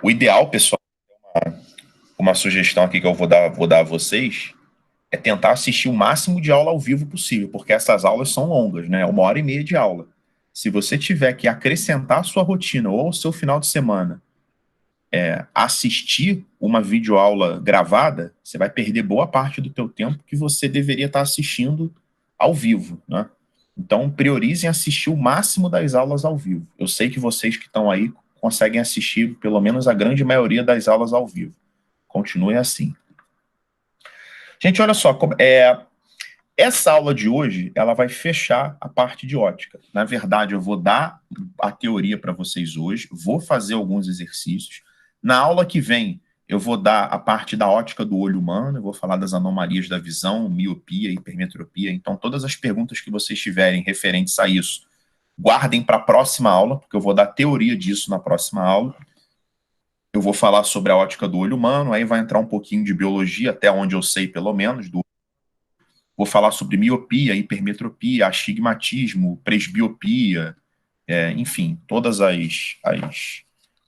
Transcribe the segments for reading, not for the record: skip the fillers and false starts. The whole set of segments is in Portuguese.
O ideal, pessoal, uma sugestão aqui que eu vou dar a vocês, é tentar assistir o máximo de aula ao vivo possível, porque essas aulas são longas, né? 1 hora e meia de aula. Se você tiver que acrescentar a sua rotina ou ao seu final de semana, assistir uma videoaula gravada, você vai perder boa parte do teu tempo que você deveria estar assistindo ao vivo, né? Então, priorizem assistir o máximo das aulas ao vivo. Eu sei que vocês que estão aí conseguem assistir pelo menos a grande maioria das aulas ao vivo. Continue assim. Gente, olha só, essa aula de hoje, ela vai fechar a parte de ótica. Na verdade, eu vou dar a teoria para vocês hoje, vou fazer alguns exercícios. Na aula que vem, eu vou dar a parte da ótica do olho humano, eu vou falar das anomalias da visão, miopia, hipermetropia. Então, todas as perguntas que vocês tiverem referentes a isso, guardem para a próxima aula, porque eu vou dar teoria disso na próxima aula. Eu vou falar sobre a ótica do olho humano, aí vai entrar um pouquinho de biologia, até onde eu sei, pelo menos, vou falar sobre miopia, hipermetropia, astigmatismo, presbiopia, enfim, todas as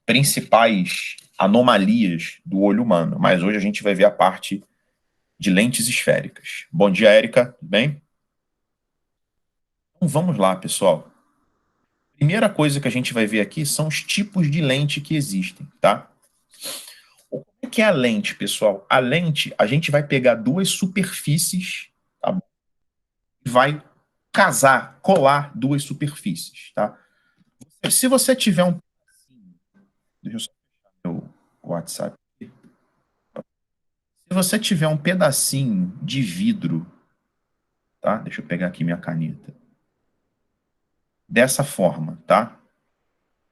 principais anomalias do olho humano. Mas hoje a gente vai ver a parte de lentes esféricas. Bom dia, Érica, tudo bem? Então vamos lá, pessoal. Primeira coisa que a gente vai ver aqui são os tipos de lente que existem, tá? O que é a lente, pessoal? A lente, a gente vai pegar duas superfícies, tá? Vai casar, colar duas superfícies, tá? Se você tiver um... Deixa eu só fechar meu WhatsApp. Se você tiver um pedacinho de vidro, tá? Deixa eu pegar aqui minha caneta. Dessa forma, tá?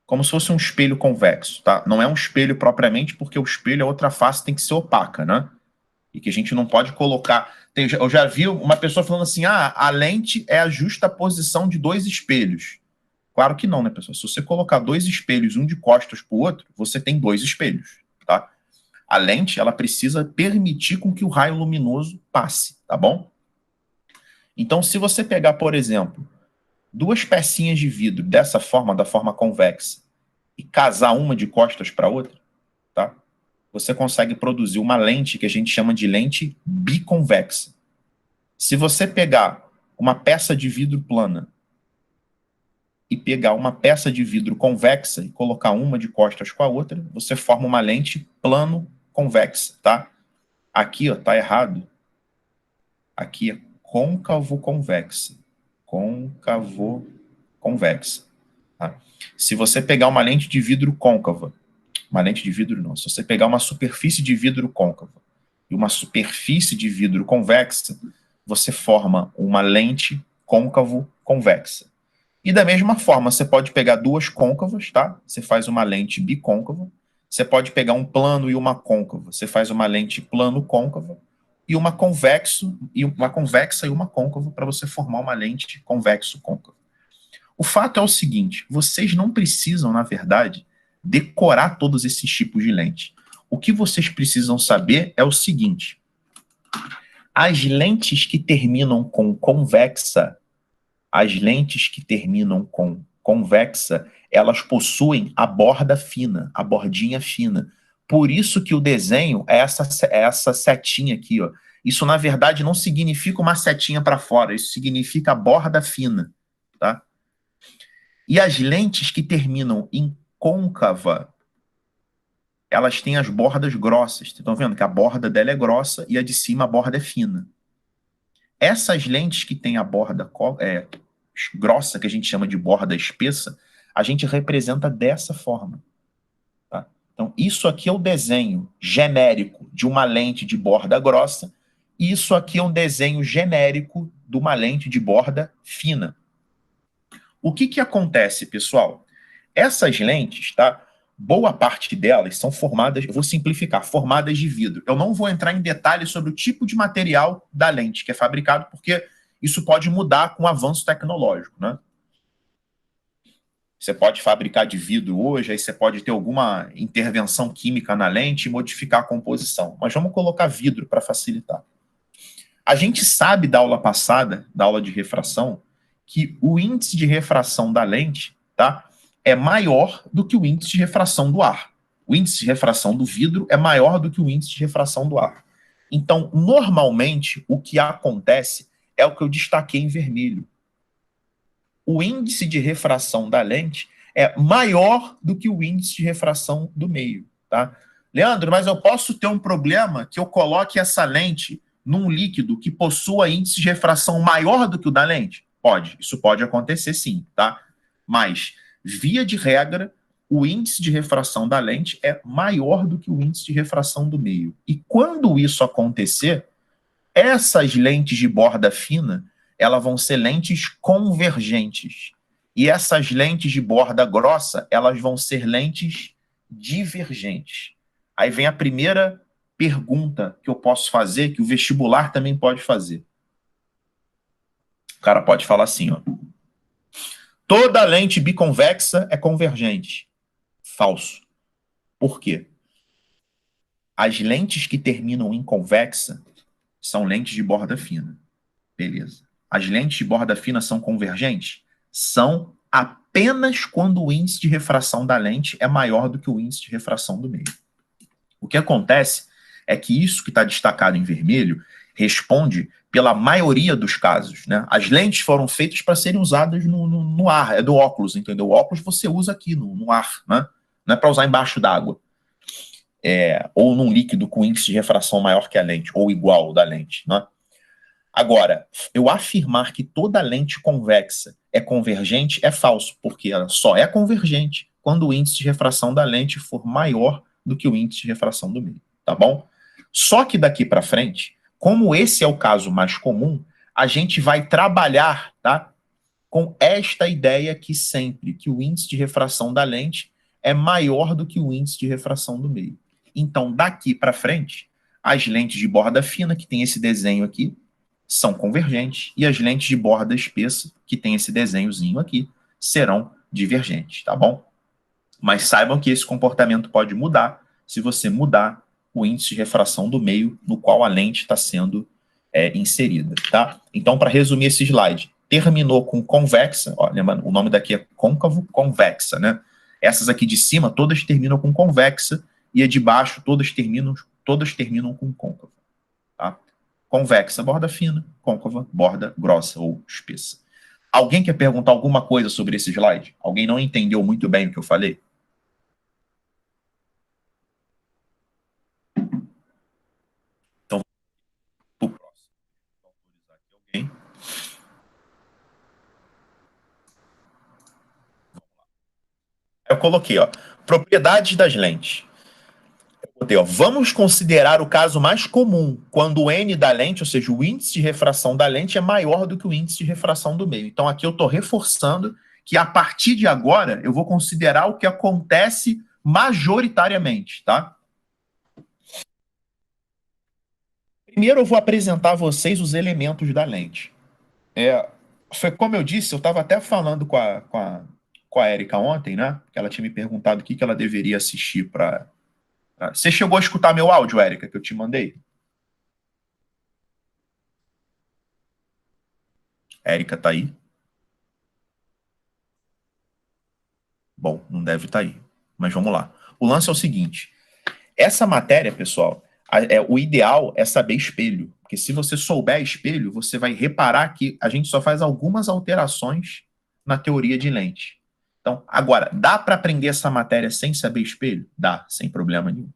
Como se fosse um espelho convexo, tá? Não é um espelho propriamente, porque o espelho, a outra face tem que ser opaca, né? E que a gente não pode colocar... Eu já vi uma pessoa falando assim, a lente é a justa posição de dois espelhos. Claro que não, né, pessoal? Se você colocar dois espelhos, um de costas para o outro, você tem dois espelhos, tá? A lente, ela precisa permitir com que o raio luminoso passe, tá bom? Então, se você pegar, por exemplo, duas pecinhas de vidro dessa forma, da forma convexa, e casar uma de costas para outra, tá? Você consegue produzir uma lente que a gente chama de lente biconvexa. Se você pegar uma peça de vidro plana e pegar uma peça de vidro convexa e colocar uma de costas com a outra, você forma uma lente plano-convexa, tá? Aqui, ó, tá errado. Aqui é côncavo-convexa. Côncavo-convexa. Tá? Se você pegar uma lente de vidro côncava, uma lente de vidro não, se você pegar uma superfície de vidro côncava e uma superfície de vidro convexa, você forma uma lente côncavo-convexa. E da mesma forma, você pode pegar duas côncavas, tá? Você faz uma lente bicôncava. Você pode pegar um plano e uma côncava. Você faz uma lente plano-côncava. E uma convexa e uma côncava para você formar uma lente convexo-côncava. O fato é o seguinte, vocês não precisam, na verdade, decorar todos esses tipos de lente. O que vocês precisam saber é o seguinte, as lentes que terminam com convexa, as lentes que terminam com convexa, elas possuem a borda fina, a bordinha fina. Por isso que o desenho é essa setinha aqui, ó. Isso, na verdade, não significa uma setinha para fora, isso significa a borda fina, tá? E as lentes que terminam em côncava, elas têm as bordas grossas. Vocês estão vendo que a borda dela é grossa e a de cima a borda é fina. Essas lentes que têm a borda grossa, que a gente chama de borda espessa, a gente representa dessa forma. Tá? Então, isso aqui é o desenho genérico de uma lente de borda grossa, e isso aqui é um desenho genérico de uma lente de borda fina. O que acontece, pessoal? Essas lentes, tá? Boa parte delas são formadas, eu vou simplificar, formadas de vidro. Eu não vou entrar em detalhes sobre o tipo de material da lente que é fabricado, porque isso pode mudar com o avanço tecnológico, né? Você pode fabricar de vidro hoje, aí você pode ter alguma intervenção química na lente e modificar a composição. Mas vamos colocar vidro para facilitar. A gente sabe da aula passada, da aula de refração, que o índice de refração da lente, tá, é maior do que o índice de refração do ar. O índice de refração do vidro é maior do que o índice de refração do ar. Então, normalmente, o que acontece é o que eu destaquei em vermelho. O índice de refração da lente é maior do que o índice de refração do meio, tá? Leandro, mas eu posso ter um problema que eu coloque essa lente num líquido que possua índice de refração maior do que o da lente? Pode, isso pode acontecer sim, tá? Mas, via de regra, o índice de refração da lente é maior do que o índice de refração do meio. E quando isso acontecer, essas lentes de borda fina, elas vão ser lentes convergentes. E essas lentes de borda grossa, elas vão ser lentes divergentes. Aí vem a primeira pergunta que eu posso fazer, que o vestibular também pode fazer. O cara pode falar assim, ó. Toda lente biconvexa é convergente. Falso. Por quê? As lentes que terminam em convexa são lentes de borda fina. Beleza. As lentes de borda fina são convergentes? São apenas quando o índice de refração da lente é maior do que o índice de refração do meio. O que acontece é que isso que está destacado em vermelho responde pela maioria dos casos, né? As lentes foram feitas para serem usadas no ar, é do óculos, entendeu? O óculos você usa aqui no ar, né? Não é para usar embaixo d'água. Ou num líquido com índice de refração maior que a lente, ou igual da lente, né? Agora, eu afirmar que toda lente convexa é convergente é falso, porque ela só é convergente quando o índice de refração da lente for maior do que o índice de refração do meio, tá bom? Só que daqui para frente, como esse é o caso mais comum, a gente vai trabalhar, tá, com esta ideia aqui sempre, que o índice de refração da lente é maior do que o índice de refração do meio. Então, daqui para frente, as lentes de borda fina, que tem esse desenho aqui, são convergentes, e as lentes de borda espessa, que tem esse desenhozinho aqui, serão divergentes, tá bom? Mas saibam que esse comportamento pode mudar se você mudar o índice de refração do meio no qual a lente está sendo inserida, tá? Então, para resumir esse slide, terminou com convexa, ó, lembrando, o nome daqui é côncavo, convexa, né? Essas aqui de cima, todas terminam com convexa, e a de baixo, todas terminam com côncavo, tá? Convexa, borda fina, côncava, borda grossa ou espessa. Alguém quer perguntar alguma coisa sobre esse slide? Alguém não entendeu muito bem o que eu falei? Então, pro próximo. Vou autorizar aqui alguém. Eu coloquei, ó, propriedades das lentes. Eu botei, ó, vamos considerar o caso mais comum, quando o N da lente, ou seja, o índice de refração da lente é maior do que o índice de refração do meio. Então, aqui eu estou reforçando que, a partir de agora, eu vou considerar o que acontece majoritariamente, tá? Primeiro eu vou apresentar a vocês os elementos da lente. Foi como eu disse, eu estava até falando com a Erika ontem, né? Que ela tinha me perguntado o que ela deveria assistir para. Você chegou a escutar meu áudio, Erika, que eu te mandei? Érica tá aí? Bom, não deve estar aí. Mas vamos lá. O lance é o seguinte: essa matéria, pessoal, o ideal é saber espelho. Porque se você souber espelho, você vai reparar que a gente só faz algumas alterações na teoria de lente. Então, agora, dá para aprender essa matéria sem saber espelho? Dá, sem problema nenhum.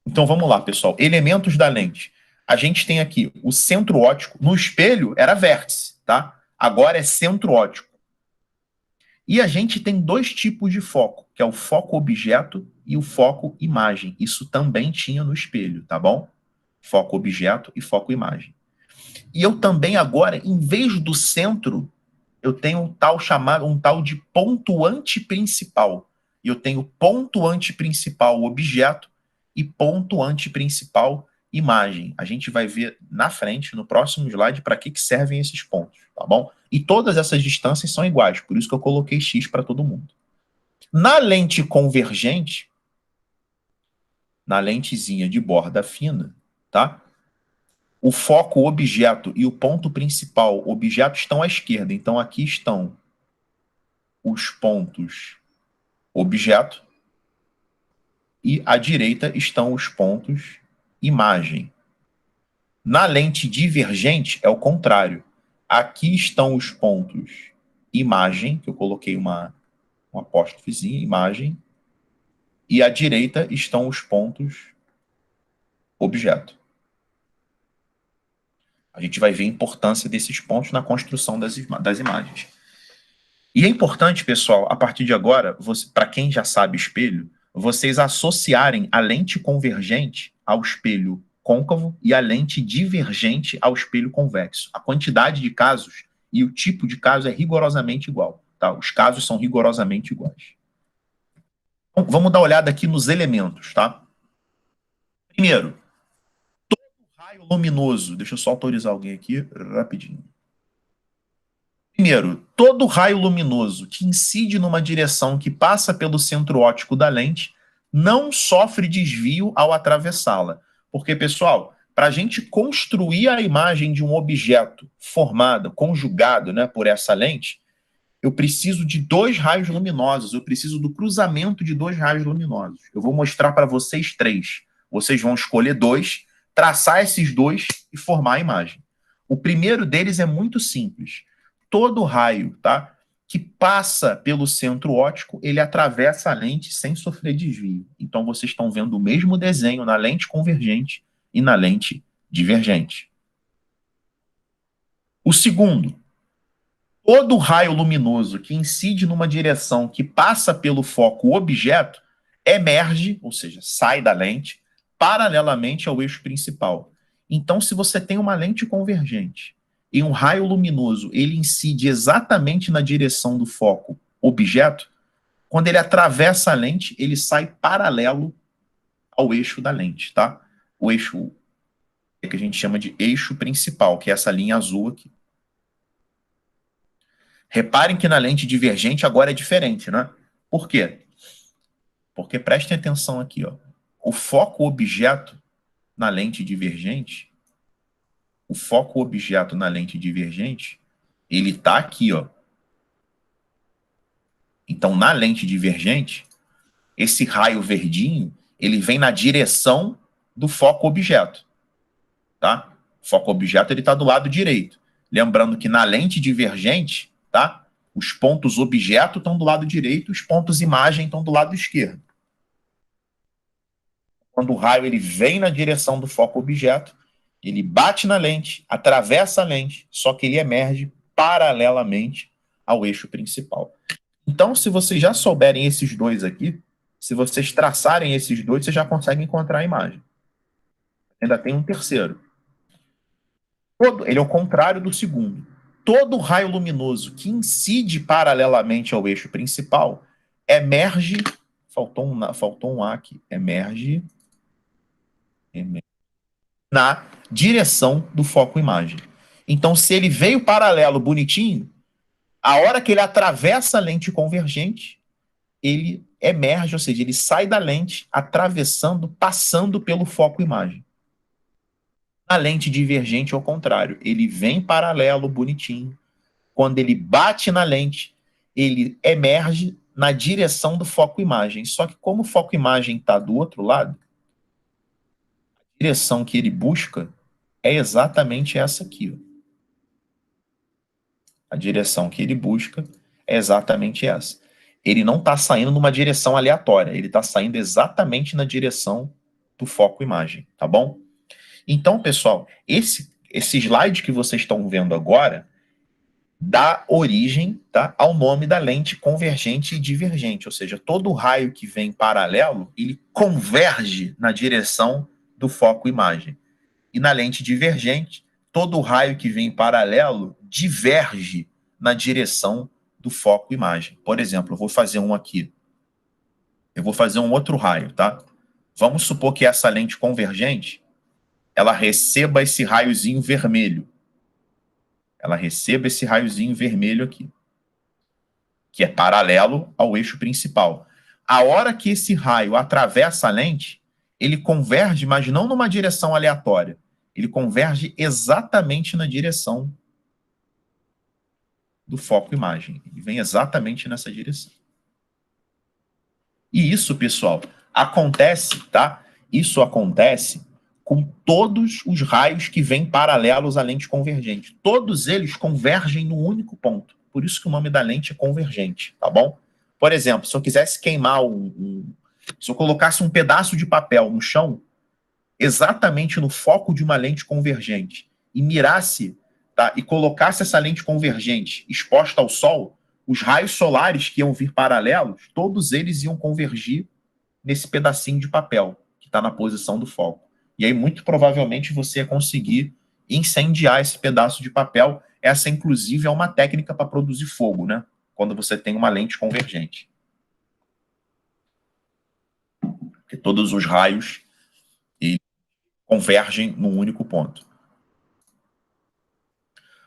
Então vamos lá, pessoal. Elementos da lente. A gente tem aqui o centro óptico. No espelho era vértice, tá? Agora é centro óptico. E a gente tem dois tipos de foco, que é o foco objeto e o foco imagem. Isso também tinha no espelho, tá bom? Foco objeto e foco imagem. E eu também agora, em vez do centro, eu tenho um tal de pontuante principal. E eu tenho pontuante principal objeto e pontuante principal imagem. A gente vai ver na frente, no próximo slide, para que servem esses pontos, tá bom? E todas essas distâncias são iguais, por isso que eu coloquei X para todo mundo. Na lente convergente, na lentezinha de borda fina, tá? O foco objeto e o ponto principal objeto estão à esquerda. Então, aqui estão os pontos objeto e à direita estão os pontos imagem. Na lente divergente é o contrário. Aqui estão os pontos imagem, que eu coloquei um apóstrofozinha, imagem, e à direita estão os pontos objeto. A gente vai ver a importância desses pontos na construção das imagens. E é importante, pessoal, a partir de agora, para quem já sabe espelho, vocês associarem a lente convergente ao espelho côncavo e a lente divergente ao espelho convexo. A quantidade de casos e o tipo de caso é rigorosamente igual. Tá? Os casos são rigorosamente iguais. Então, vamos dar uma olhada aqui nos elementos. Tá? Primeiro, raio luminoso. Deixa eu só autorizar alguém aqui rapidinho. Primeiro, todo raio luminoso que incide numa direção que passa pelo centro óptico da lente não sofre desvio ao atravessá-la. Porque, pessoal, para a gente construir a imagem de um objeto formado, conjugado, né, por essa lente, eu preciso de dois raios luminosos, eu preciso do cruzamento de dois raios luminosos. Eu vou mostrar para vocês três. Vocês vão escolher dois, traçar esses dois e formar a imagem. O primeiro deles é muito simples. Todo raio, tá, que passa pelo centro óptico, ele atravessa a lente sem sofrer desvio. Então, vocês estão vendo o mesmo desenho na lente convergente e na lente divergente. O segundo, todo raio luminoso que incide numa direção que passa pelo foco objeto emerge, ou seja, sai da lente, paralelamente ao eixo principal. Então, se você tem uma lente convergente e um raio luminoso, ele incide exatamente na direção do foco objeto, quando ele atravessa a lente, ele sai paralelo ao eixo da lente, tá? O eixo que a gente chama de eixo principal, que é essa linha azul aqui. Reparem que na lente divergente agora é diferente, né? Por quê? Porque prestem atenção aqui, ó. O foco objeto na lente divergente, ele está aqui, ó. Então, na lente divergente, esse raio verdinho, ele vem na direção do foco objeto, tá? O foco objeto, ele está do lado direito. Lembrando que na lente divergente, tá? Os pontos objeto estão do lado direito, os pontos imagem estão do lado esquerdo. Quando o raio ele vem na direção do foco objeto, ele bate na lente, atravessa a lente, só que ele emerge paralelamente ao eixo principal. Então, se vocês já souberem esses dois aqui, se vocês traçarem esses dois, vocês já conseguem encontrar a imagem. Ainda tem um terceiro. Ele é o contrário do segundo. Todo raio luminoso que incide paralelamente ao eixo principal emerge, faltou um A aqui, emerge na direção do foco imagem. Então, se ele veio paralelo bonitinho, a hora que ele atravessa a lente convergente, ele emerge, ou seja, ele sai da lente, atravessando, passando pelo foco imagem. Na lente divergente, ao contrário, ele vem paralelo, bonitinho. Quando ele bate na lente, ele emerge na direção do foco imagem. Só que como o foco imagem está do outro lado, a direção que ele busca é exatamente essa aqui. Ó. A direção que ele busca é exatamente essa. Ele não está saindo numa direção aleatória, ele está saindo exatamente na direção do foco imagem, tá bom? Então, pessoal, esse slide que vocês estão vendo agora dá origem, tá, ao nome da lente convergente e divergente, ou seja, todo raio que vem paralelo, ele converge na direção do foco imagem. E na lente divergente, todo raio que vem paralelo diverge na direção do foco imagem. Por exemplo, eu vou fazer um aqui. Eu vou fazer um outro raio, tá? Vamos supor que essa lente convergente, ela receba esse raiozinho vermelho. Ela receba esse raiozinho vermelho aqui, que é paralelo ao eixo principal. A hora que esse raio atravessa a lente, ele converge, mas não numa direção aleatória. Ele converge exatamente na direção do foco imagem. Ele vem exatamente nessa direção. E isso, pessoal, Acontece, tá? Isso acontece com todos os raios que vêm paralelos à lente convergente. Todos eles convergem num único ponto. Por isso que o nome da lente é convergente, tá bom? Por exemplo, se eu quisesse queimar se eu colocasse um pedaço de papel no chão, exatamente no foco de uma lente convergente, e mirasse, tá, e colocasse essa lente convergente exposta ao sol, os raios solares que iam vir paralelos, todos eles iam convergir nesse pedacinho de papel que está na posição do foco. E aí, muito provavelmente, você ia conseguir incendiar esse pedaço de papel. Essa, inclusive, é uma técnica para produzir fogo, né? Quando você tem uma lente convergente. Porque todos os raios convergem num único ponto.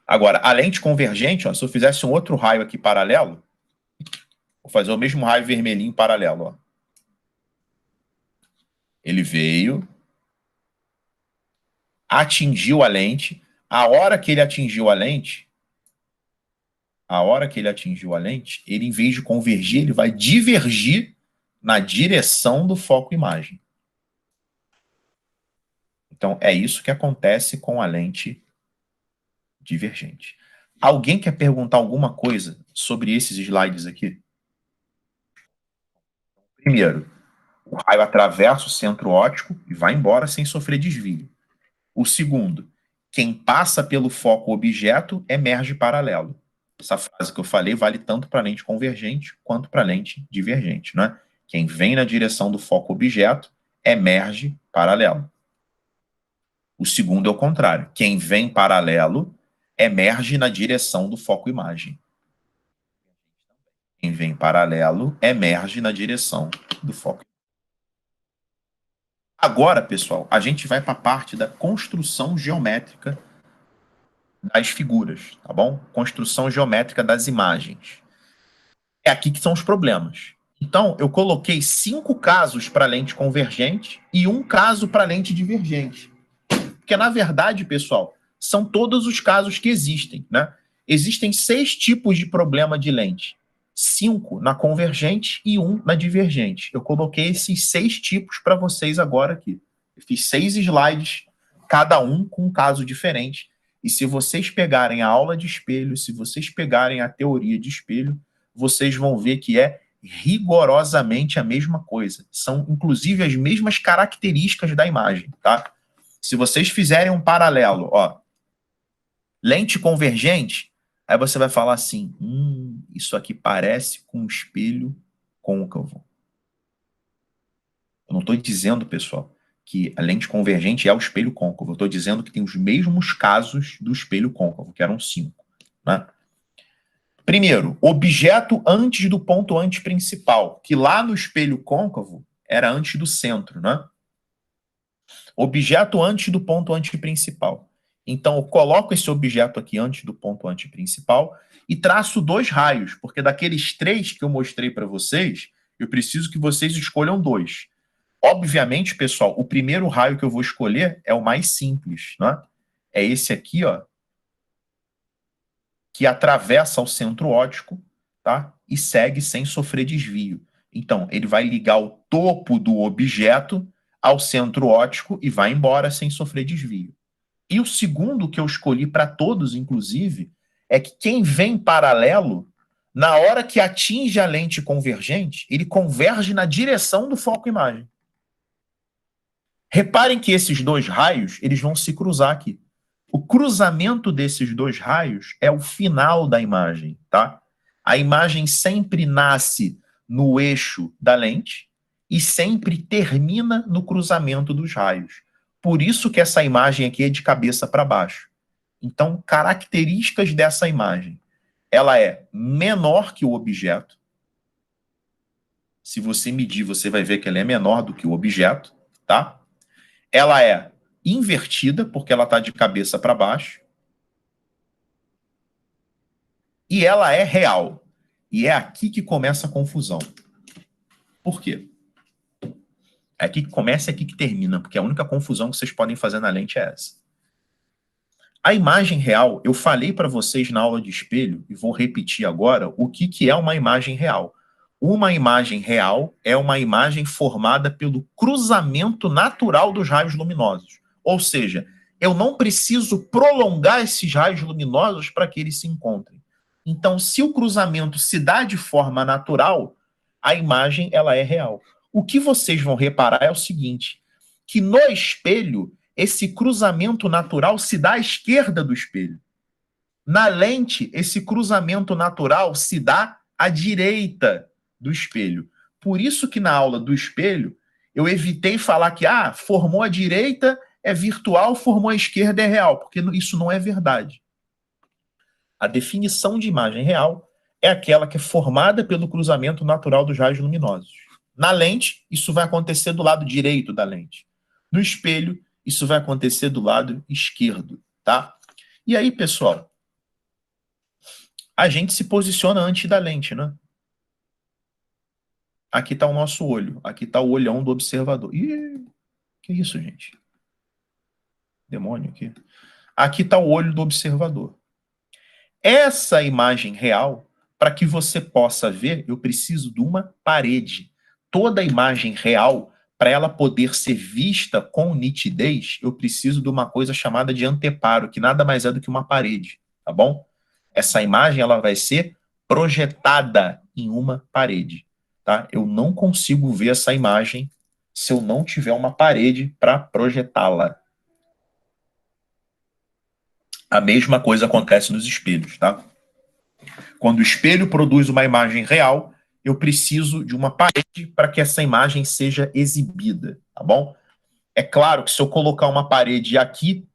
Agora, a lente convergente, ó, se eu fizesse um outro raio aqui paralelo, vou fazer o mesmo raio vermelhinho paralelo. Ó. Ele veio, atingiu a lente. A hora que ele atingiu a lente, ele, em vez de convergir, ele vai divergir na direção do foco-imagem. Então, é isso que acontece com a lente divergente. Alguém quer perguntar alguma coisa sobre esses slides aqui? Primeiro, o raio atravessa o centro óptico e vai embora sem sofrer desvio. O segundo, quem passa pelo foco objeto emerge paralelo. Essa frase que eu falei vale tanto para a lente convergente quanto para a lente divergente, né? Quem vem na direção do foco objeto emerge paralelo. O segundo é o contrário. Quem vem paralelo emerge na direção do foco imagem. Quem vem paralelo emerge na direção do foco. Agora, pessoal, a gente vai para a parte da construção geométrica das figuras, tá bom? Construção geométrica das imagens. É aqui que são os problemas. Então, eu coloquei 5 casos para lente convergente e 1 caso para lente divergente. Porque, na verdade, pessoal, são todos os casos que existem, né? Existem 6 tipos de problema de lente. 5 na convergente e 1 na divergente. Eu coloquei esses 6 tipos para vocês agora aqui. Eu fiz 6 slides, cada um com um caso diferente. E se vocês pegarem a aula de espelho, se vocês pegarem a teoria de espelho, vocês vão ver que é rigorosamente a mesma coisa. São, inclusive, as mesmas características da imagem, tá? Se vocês fizerem um paralelo, ó, lente convergente, aí você vai falar assim, isso aqui parece com um espelho côncavo. Eu não estou dizendo, pessoal, que a lente convergente é o espelho côncavo. Eu estou dizendo que tem os mesmos casos do espelho côncavo, que eram 5. Né? Primeiro, objeto antes do ponto antiprincipal, que lá no espelho côncavo era antes do centro, né? Objeto antes do ponto antiprincipal. Então, eu coloco esse objeto aqui antes do ponto antiprincipal e traço 2 raios, porque daqueles 3 que eu mostrei para vocês, eu preciso que vocês escolham 2. Obviamente, pessoal, o primeiro raio que eu vou escolher é o mais simples, né? É esse aqui, ó, que atravessa o centro óptico, tá? E segue sem sofrer desvio. Então, ele vai ligar o topo do objeto ao centro óptico e vai embora sem sofrer desvio. E o segundo que eu escolhi para todos, inclusive, é que quem vem paralelo, na hora que atinge a lente convergente, ele converge na direção do foco-imagem. Reparem que esses 2 raios, eles vão se cruzar aqui. O cruzamento desses 2 raios é o final da imagem, tá? A imagem sempre nasce no eixo da lente e sempre termina no cruzamento dos raios. Por isso que essa imagem aqui é de cabeça para baixo. Então, características dessa imagem. Ela é menor que o objeto. Se você medir, você vai ver que ela é menor do que o objeto, tá? Ela é invertida, porque ela está de cabeça para baixo. E ela é real. E é aqui que começa a confusão. Por quê? É aqui que começa e é aqui que termina, porque a única confusão que vocês podem fazer na lente é essa. A imagem real, eu falei para vocês na aula de espelho, e vou repetir agora, o que é uma imagem real. Uma imagem real é uma imagem formada pelo cruzamento natural dos raios luminosos. Ou seja, eu não preciso prolongar esses raios luminosos para que eles se encontrem. Então, se o cruzamento se dá de forma natural, a imagem ela é real. O que vocês vão reparar é o seguinte, que no espelho, esse cruzamento natural se dá à esquerda do espelho. Na lente, esse cruzamento natural se dá à direita do espelho. Por isso que na aula do espelho, eu evitei falar que formou à direita é virtual, formou à esquerda é real, porque isso não é verdade. A definição de imagem real é aquela que é formada pelo cruzamento natural dos raios luminosos. Na lente, isso vai acontecer do lado direito da lente. No espelho, isso vai acontecer do lado esquerdo, tá? E aí, pessoal, a gente se posiciona antes da lente, né? Aqui está o nosso olho, aqui está o olhão do observador. Ih, que isso, gente? Demônio aqui. Aqui está o olho do observador. Essa imagem real, para que você possa ver, eu preciso de uma parede. Toda imagem real, para ela poder ser vista com nitidez, eu preciso de uma coisa chamada de anteparo, que nada mais é do que uma parede, tá bom? Essa imagem ela vai ser projetada em uma parede, tá? Eu não consigo ver essa imagem se eu não tiver uma parede para projetá-la. A mesma coisa acontece nos espelhos, tá? Quando o espelho produz uma imagem real, eu preciso de uma parede para que essa imagem seja exibida, tá bom? É claro que se eu colocar uma parede aqui,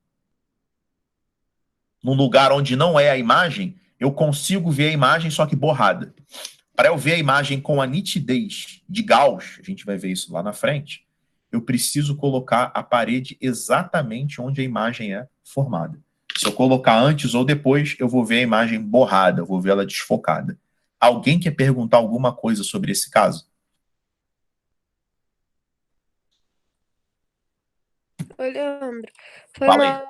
num lugar onde não é a imagem, eu consigo ver a imagem só que borrada. Para eu ver a imagem com a nitidez de Gauss, a gente vai ver isso lá na frente, eu preciso colocar a parede exatamente onde a imagem é formada. Se eu colocar antes ou depois, eu vou ver a imagem borrada, eu vou ver ela desfocada. Alguém quer perguntar alguma coisa sobre esse caso? Oi, Leandro. Foi Fala aí.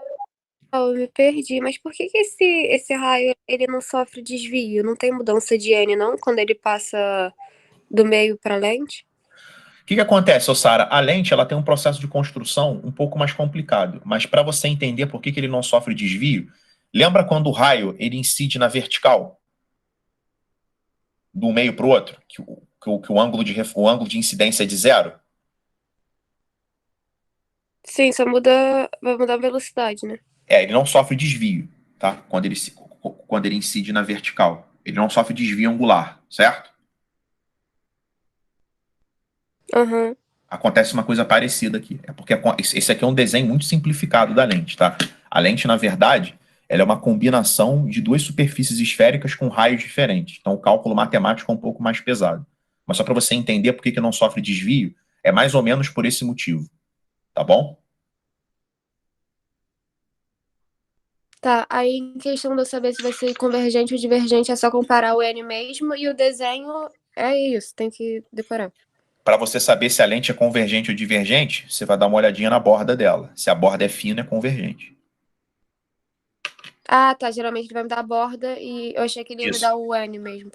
mal, eu me perdi. Mas por que que esse raio ele não sofre desvio? Não tem mudança de N, não, quando ele passa do meio para lente? O que acontece, Sara? A lente ela tem um processo de construção um pouco mais complicado, mas para você entender por que ele não sofre desvio, lembra quando o raio ele incide na vertical, do meio para o outro, que o ângulo de incidência é de zero? Sim, só muda, vai mudar a velocidade, né? Ele não sofre desvio, tá? Quando ele incide na vertical. Ele não sofre desvio angular, certo? Aham. Acontece uma coisa parecida aqui. É porque esse aqui é um desenho muito simplificado da lente, tá? A lente, na verdade, ela é uma combinação de duas superfícies esféricas com raios diferentes. Então, o cálculo matemático é um pouco mais pesado. Mas só para você entender por que não sofre desvio, é mais ou menos por esse motivo, tá bom? Tá, aí em questão de eu saber se vai ser convergente ou divergente, é só comparar o N mesmo e o desenho é isso, tem que decorar. Para você saber se a lente é convergente ou divergente, você vai dar uma olhadinha na borda dela. Se a borda é fina, é convergente. Ah, tá, geralmente ele vai me dar a borda e eu achei que ele ia me Isso. dar o N mesmo.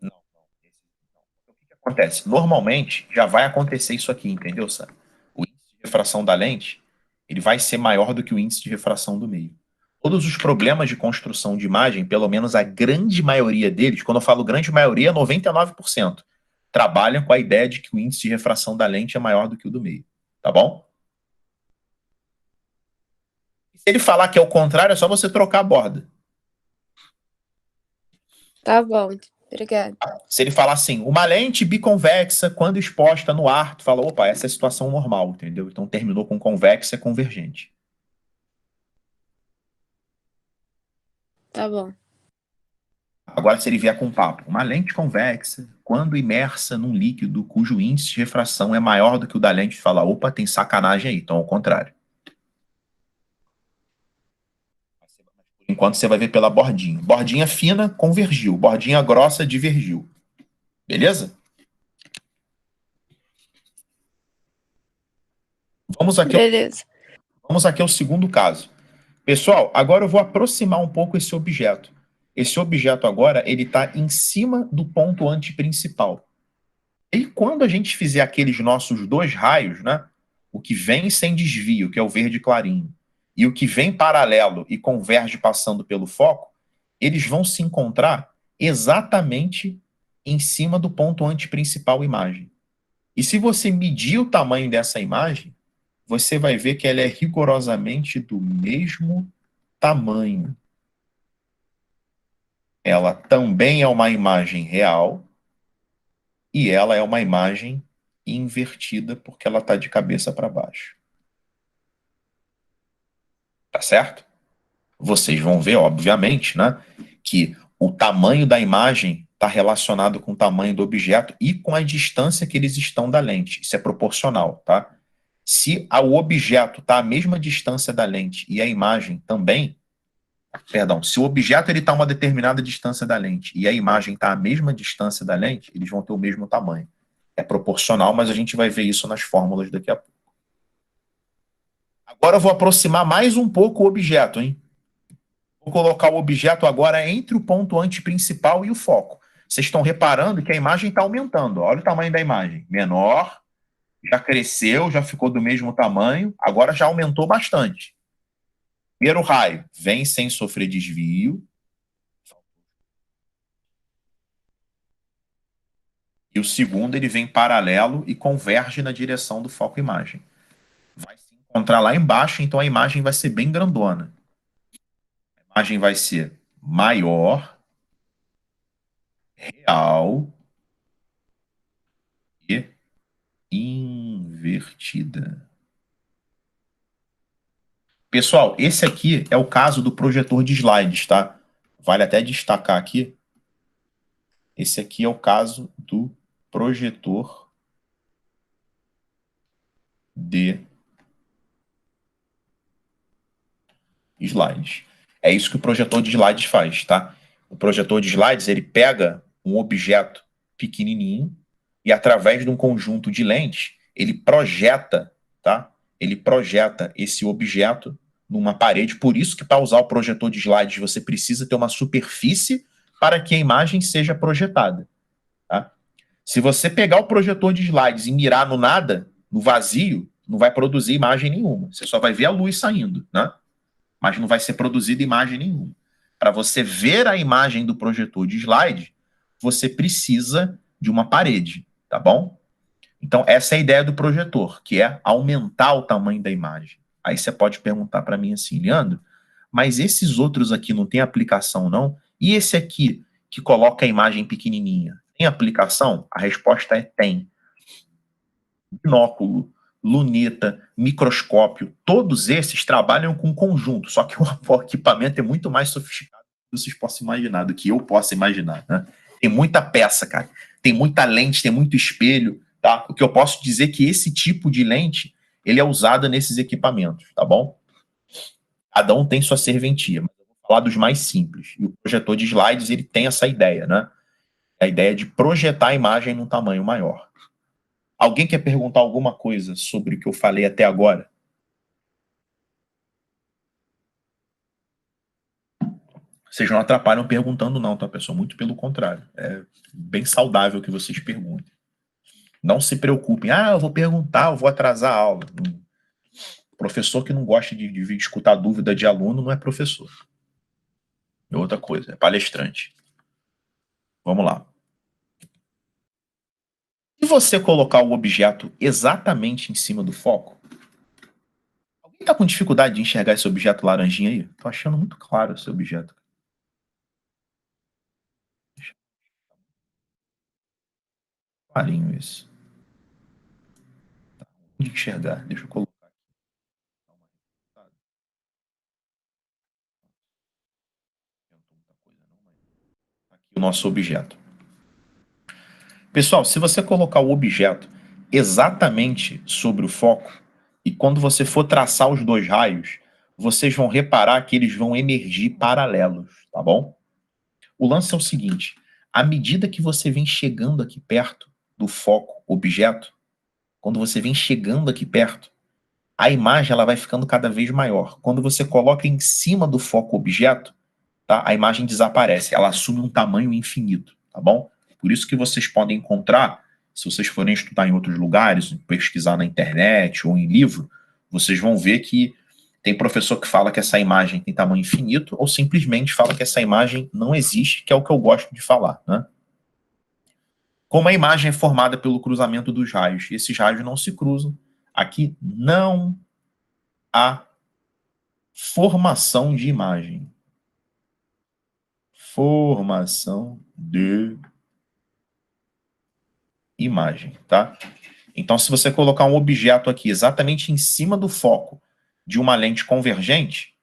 Não, o que acontece? Normalmente, já vai acontecer isso aqui, entendeu, Sam? O índice de refração da lente, ele vai ser maior do que o índice de refração do meio. Todos os problemas de construção de imagem, pelo menos a grande maioria deles, quando eu falo grande maioria, 99%, trabalham com a ideia de que o índice de refração da lente é maior do que o do meio. Tá bom? Se ele falar que é o contrário, é só você trocar a borda. Tá bom, obrigada. Se ele falar assim, uma lente biconvexa, quando exposta no ar, tu fala, opa, essa é a situação normal, entendeu? Então terminou com convexa, é convergente. Tá bom. Agora, se ele vier com um papo, uma lente convexa, quando imersa num líquido cujo índice de refração é maior do que o da lente, fala, opa, tem sacanagem aí, então ao contrário. Enquanto você vai ver pela bordinha. Bordinha fina, convergiu. Bordinha grossa, divergiu. Beleza? Vamos aqui, Beleza. vamos aqui ao segundo caso. Pessoal, agora eu vou aproximar um pouco esse objeto. esse objeto agora ele está em cima do ponto antiprincipal. E quando a gente fizer aqueles nossos dois raios, né, o que vem sem desvio, que é o verde clarinho, e o que vem paralelo e converge passando pelo foco, eles vão se encontrar exatamente em cima do ponto antiprincipal imagem. E se você medir o tamanho dessa imagem, você vai ver que ela é rigorosamente do mesmo tamanho. Ela também é uma imagem real e ela é uma imagem invertida porque ela está de cabeça para baixo. Tá certo? Vocês vão ver, obviamente, né, que o tamanho da imagem está relacionado com o tamanho do objeto e com a distância que eles estão da lente. Isso é proporcional, tá? Se o objeto está à mesma distância da lente e a imagem também, perdão, se o objeto está a uma determinada distância da lente e a imagem está à mesma distância da lente, eles vão ter o mesmo tamanho. É proporcional, mas a gente vai ver isso nas fórmulas daqui a pouco. Agora eu vou aproximar mais um pouco o objeto, hein? Vou colocar o objeto agora entre o ponto antiprincipal e o foco. Vocês estão reparando que a imagem está aumentando. Olha o tamanho da imagem. Menor, já cresceu, já ficou do mesmo tamanho, agora já aumentou bastante. Primeiro raio vem sem sofrer desvio. E o segundo ele vem paralelo e converge na direção do foco imagem. Vai se encontrar lá embaixo, então a imagem vai ser bem grandona. A imagem vai ser maior, real e invertida. Pessoal, esse aqui é o caso do projetor de slides, tá? Vale até destacar aqui. Esse aqui é o caso do projetor de slides. É isso que o projetor de slides faz, tá? O projetor de slides, ele pega um objeto pequenininho e através de um conjunto de lentes, ele projeta, tá? Ele projeta esse objeto numa parede. Por isso que para usar o projetor de slides, você precisa ter uma superfície para que a imagem seja projetada, tá? Se você pegar o projetor de slides e mirar no nada, no vazio, não vai produzir imagem nenhuma. Você só vai ver a luz saindo, né? Mas não vai ser produzida imagem nenhuma. Para você ver a imagem do projetor de slide, você precisa de uma parede, tá bom? Então, essa é a ideia do projetor, que é aumentar o tamanho da imagem. Aí você pode perguntar para mim assim, Leandro, mas esses outros aqui não tem aplicação, não? E esse aqui, que coloca a imagem pequenininha, tem aplicação? A resposta é tem. Binóculo, luneta, microscópio, todos esses trabalham com conjunto, só que o equipamento é muito mais sofisticado do que vocês possam imaginar, do que eu posso imaginar, né? Tem muita peça, cara. Tem muita lente, tem muito espelho, tá? O que eu posso dizer é que esse tipo de lente, ele é usado nesses equipamentos, tá bom? Cada um tem sua serventia, mas eu vou falar dos mais simples. E o projetor de slides, ele tem essa ideia, né? A ideia de projetar a imagem num tamanho maior. Alguém quer perguntar alguma coisa sobre o que eu falei até agora? Vocês não atrapalham perguntando não, tá, pessoal? Muito pelo contrário. É bem saudável que vocês perguntem. Não se preocupem. Ah, eu vou perguntar, eu vou atrasar a aula. Professor que não gosta de escutar dúvida de aluno não é professor. É outra coisa, é palestrante. Vamos lá. Se você colocar o objeto exatamente em cima do foco, alguém está com dificuldade de enxergar esse objeto laranjinha aí? Estou achando muito claro esse objeto. Clarinho isso. Tá ruim de enxergar. Deixa eu colocar aqui o nosso objeto. Pessoal, se você colocar o objeto exatamente sobre o foco, e quando você for traçar os dois raios, vocês vão reparar que eles vão emergir paralelos, tá bom? O lance é o seguinte, à medida que você vem chegando aqui perto do foco objeto, quando você vem chegando aqui perto, a imagem ela vai ficando cada vez maior. Quando você coloca em cima do foco objeto, tá? A imagem desaparece, ela assume um tamanho infinito, tá bom? Por isso que vocês podem encontrar, se vocês forem estudar em outros lugares, pesquisar na internet ou em livro, vocês vão ver que tem professor que fala que essa imagem tem tamanho infinito ou simplesmente fala que essa imagem não existe, que é o que eu gosto de falar, né? Como a imagem é formada pelo cruzamento dos raios, e esses raios não se cruzam, aqui não há formação de imagem. Formação de imagem, tá? Então, se você colocar um objeto aqui exatamente em cima do foco de uma lente convergente,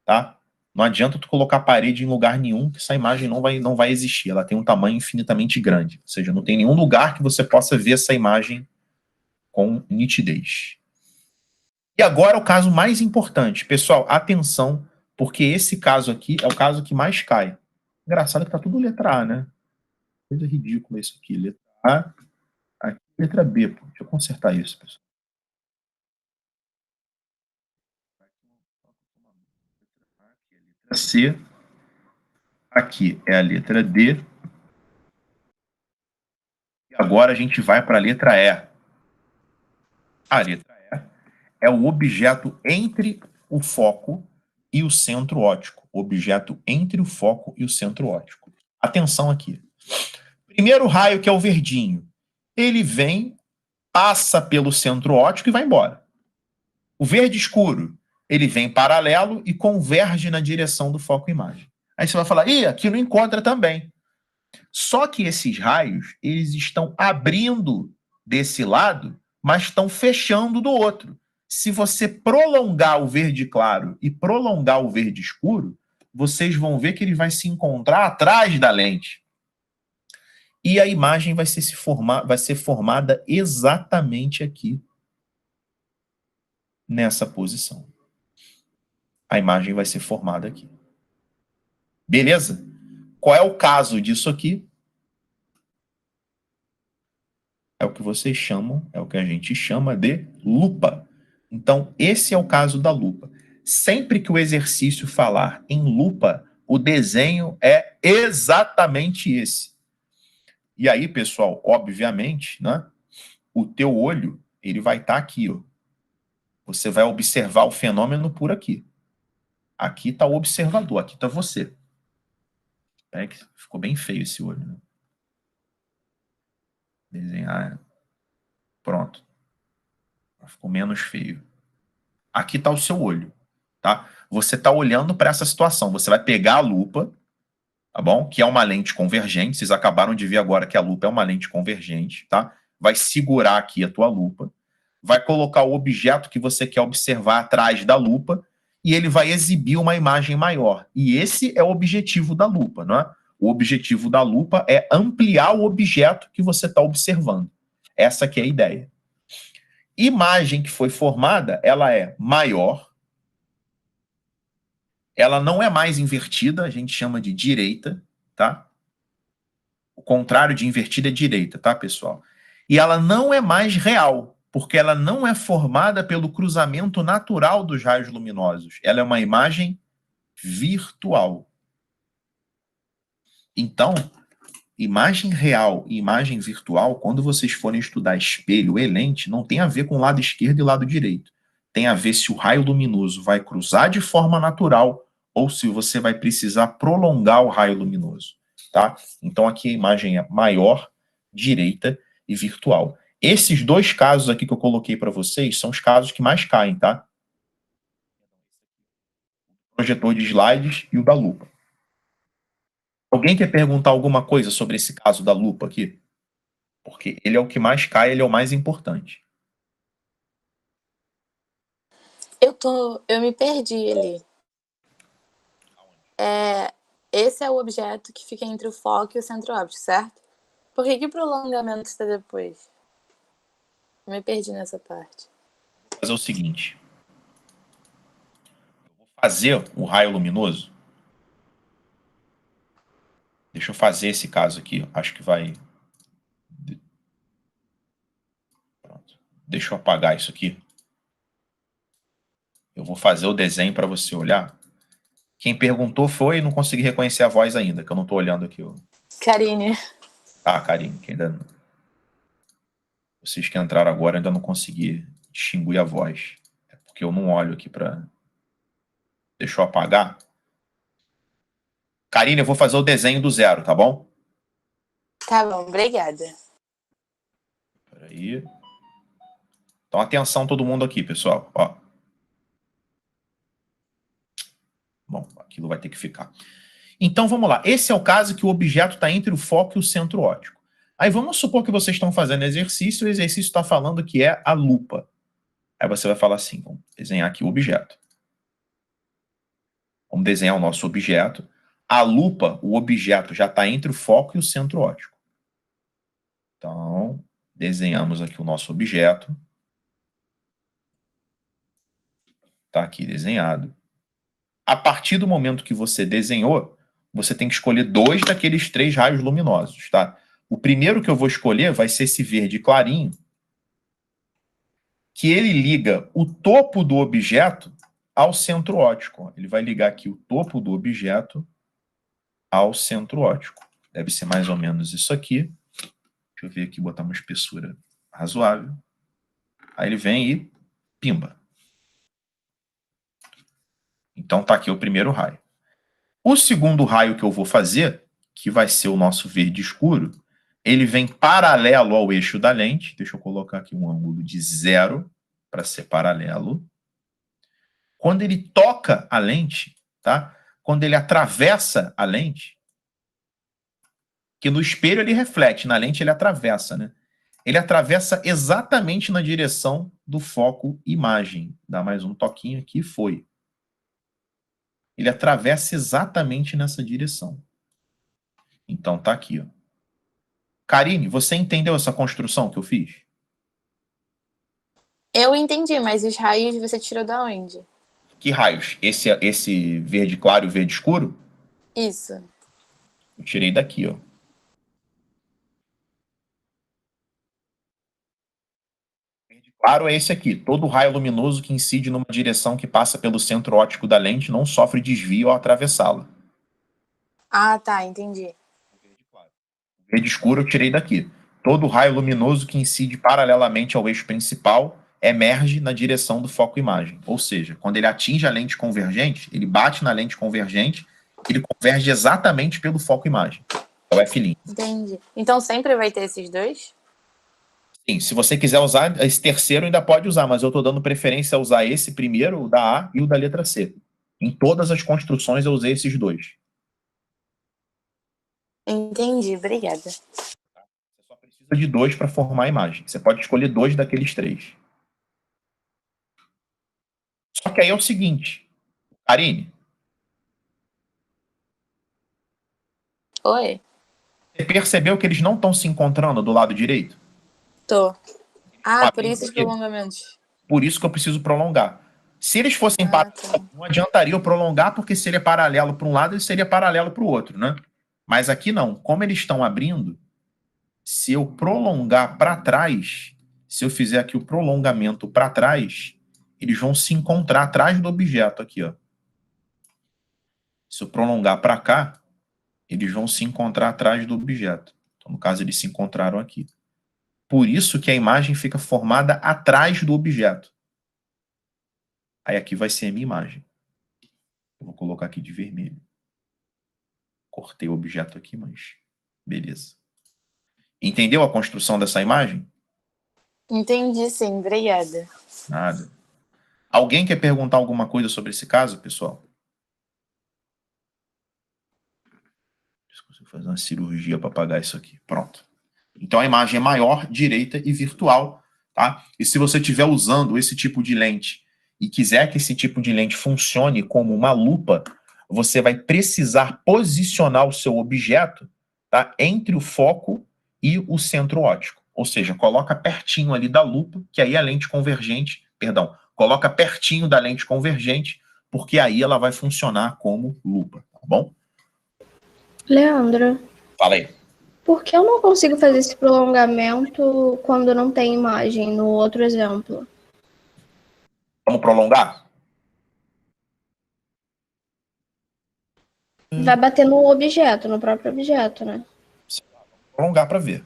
tá? Não adianta tu colocar a parede em lugar nenhum, que essa imagem não vai existir. Ela tem um tamanho infinitamente grande. Ou seja, não tem nenhum lugar que você possa ver essa imagem com nitidez. E agora o caso mais importante. Pessoal, atenção, porque esse caso aqui é o caso que mais cai. Engraçado que tá tudo letra A, né? Coisa ridícula isso aqui. Letra A, aqui, letra B. Pô. Deixa eu consertar isso, pessoal. Letra C. Aqui é a letra D. E agora a gente vai para a letra E. A letra E é o objeto entre o foco e o centro óptico. Objeto entre o foco e o centro óptico. Atenção aqui. Primeiro raio, que é o verdinho. Ele vem, passa pelo centro óptico e vai embora. O verde escuro, ele vem paralelo e converge na direção do foco-imagem. Aí você vai falar, ih, aqui não encontra também. Só que esses raios, eles estão abrindo desse lado, mas estão fechando do outro. Se você prolongar o verde claro e prolongar o verde escuro, vocês vão ver que ele vai se encontrar atrás da lente. E a imagem vai ser formada exatamente aqui, nessa posição. A imagem vai ser formada aqui. Beleza? Qual é o caso disso aqui? É o que vocês chamam, é o que a gente chama de lupa. Então, esse é o caso da lupa. Sempre que o exercício falar em lupa, o desenho é exatamente esse. E aí, pessoal, obviamente, né, o teu olho, ele vai estar aqui, ó. Você vai observar o fenômeno por aqui. Aqui está o observador, aqui está você. É que ficou bem feio esse olho, né? Desenhar. Pronto. Ficou menos feio. Aqui está o seu olho, tá? Você está olhando para essa situação. Você vai pegar a lupa, tá bom? Que é uma lente convergente. Vocês acabaram de ver agora que a lupa é uma lente convergente, tá? Vai segurar aqui a tua lupa, vai colocar o objeto que você quer observar atrás da lupa e ele vai exibir uma imagem maior. E esse é o objetivo da lupa, não é? O objetivo da lupa é ampliar o objeto que você está observando. Essa que é a ideia. Imagem que foi formada, ela é maior, ela não é mais invertida, a gente chama de direita, tá? O contrário de invertida é direita, tá, pessoal? E ela não é mais real, porque ela não é formada pelo cruzamento natural dos raios luminosos. Ela é uma imagem virtual. Então, imagem real e imagem virtual, quando vocês forem estudar espelho e lente, não tem a ver com o lado esquerdo e lado direito. Tem a ver se o raio luminoso vai cruzar de forma natural ou se você vai precisar prolongar o raio luminoso, tá? Então aqui a imagem é maior, direita e virtual. Esses dois casos aqui que eu coloquei para vocês são os casos que mais caem, tá? O projetor de slides e o da lupa. Alguém quer perguntar alguma coisa sobre esse caso da lupa aqui? Porque ele é o que mais cai, ele é o mais importante. Eu me perdi ali. Esse é o objeto que fica entre o foco e o centro óptico, certo? Por que o prolongamento está depois? Eu me perdi nessa parte. Vou fazer o seguinte. Eu vou fazer o raio luminoso. Deixa eu fazer esse caso aqui. Acho que vai... Pronto. Deixa eu apagar isso aqui. Eu vou fazer o desenho para você olhar. Quem perguntou foi, não consegui reconhecer a voz ainda, que eu não estou olhando aqui. Karine. Ah, Karine, que ainda não. Vocês que entraram agora ainda não consegui distinguir a voz. É porque eu não olho aqui para... Deixa eu apagar. Karine, eu vou fazer o desenho do zero, tá bom? Tá bom, obrigada. Peraí. Então, atenção todo mundo aqui, pessoal. Ó. Bom, aquilo vai ter que ficar. Então, vamos lá. Esse é o caso que o objeto está entre o foco e o centro óptico. Aí vamos supor que vocês estão fazendo exercício, e o exercício está falando que é a lupa. Aí você vai falar assim, vamos desenhar aqui o objeto. Vamos desenhar o nosso objeto. A lupa, o objeto, já está entre o foco e o centro óptico. Então, desenhamos aqui o nosso objeto. Está aqui desenhado. A partir do momento que você desenhou, você tem que escolher 2 daqueles 3 raios luminosos, tá? O primeiro que eu vou escolher vai ser esse verde clarinho, que ele liga o topo do objeto ao centro óptico. Ele vai ligar aqui o topo do objeto ao centro óptico. Deve ser mais ou menos isso aqui. Deixa eu ver aqui, botar uma espessura razoável. Aí ele vem e pimba. Então tá aqui o primeiro raio. O segundo raio que eu vou fazer, que vai ser o nosso verde escuro, ele vem paralelo ao eixo da lente. Deixa eu colocar aqui um ângulo de 0 para ser paralelo. Quando ele toca a lente, tá? Quando ele atravessa a lente, que no espelho ele reflete, na lente ele atravessa, né? Ele atravessa exatamente na direção do foco imagem. Dá mais um toquinho aqui, foi. Ele atravessa exatamente nessa direção. Então tá aqui, ó. Karine, você entendeu essa construção que eu fiz? Eu entendi, mas os raios você tirou da onde? Que raios? Esse verde claro e o verde escuro? Isso. Eu tirei daqui, ó. Verde claro é esse aqui. Todo raio luminoso que incide numa direção que passa pelo centro óptico da lente não sofre desvio ao atravessá-la. Ah, tá, entendi. Verde claro. Verde escuro eu tirei daqui. Todo raio luminoso que incide paralelamente ao eixo principal emerge na direção do foco imagem. Ou seja, quando ele atinge a lente convergente, ele bate na lente convergente, ele converge exatamente pelo foco imagem. É o F'. Entendi. Então sempre vai ter esses dois? Sim, se você quiser usar esse terceiro, ainda pode usar, mas eu estou dando preferência a usar esse primeiro, o da A, e o da letra C. Em todas as construções eu usei esses dois. Entendi, obrigada. Você só precisa de 2 para formar a imagem. Você pode escolher 2 daqueles 3. Só que aí é o seguinte, Karine, Oi? você percebeu que eles não estão se encontrando do lado direito? Tô. Ah, por Abrindo isso os aqui. prolongamentos. Por isso que eu preciso prolongar. Se eles fossem paralelos, tá. não adiantaria eu prolongar, porque se ele é paralelo para um lado, ele seria paralelo para o outro, né? Mas aqui não. Como eles estão abrindo, se eu prolongar para trás, se eu fizer aqui o prolongamento para trás, eles vão se encontrar atrás do objeto aqui, ó. Se eu prolongar para cá, eles vão se encontrar atrás do objeto. Então, no caso, eles se encontraram aqui. Por isso que a imagem fica formada atrás do objeto. Aí aqui vai ser a minha imagem. Eu vou colocar aqui de vermelho. Cortei o objeto aqui, mas beleza. Entendeu a construção dessa imagem? Entendi, sim, obrigada. Nada. Alguém quer perguntar alguma coisa sobre esse caso, pessoal? Deixa eu fazer uma cirurgia para apagar isso aqui. Pronto. Então a imagem é maior, direita e virtual, tá? E se você estiver usando esse tipo de lente e quiser que esse tipo de lente funcione como uma lupa, você vai precisar posicionar o seu objeto, tá, entre o foco e o centro óptico. Ou seja, coloca pertinho ali da lupa, que aí a lente convergente, perdão, coloca pertinho da lente convergente, porque aí ela vai funcionar como lupa, tá bom? Leandro, Fala aí. por que eu não consigo fazer esse prolongamento quando não tem imagem no outro exemplo? Vamos prolongar? Vai bater no objeto, no próprio objeto, né? Prolongar para ver.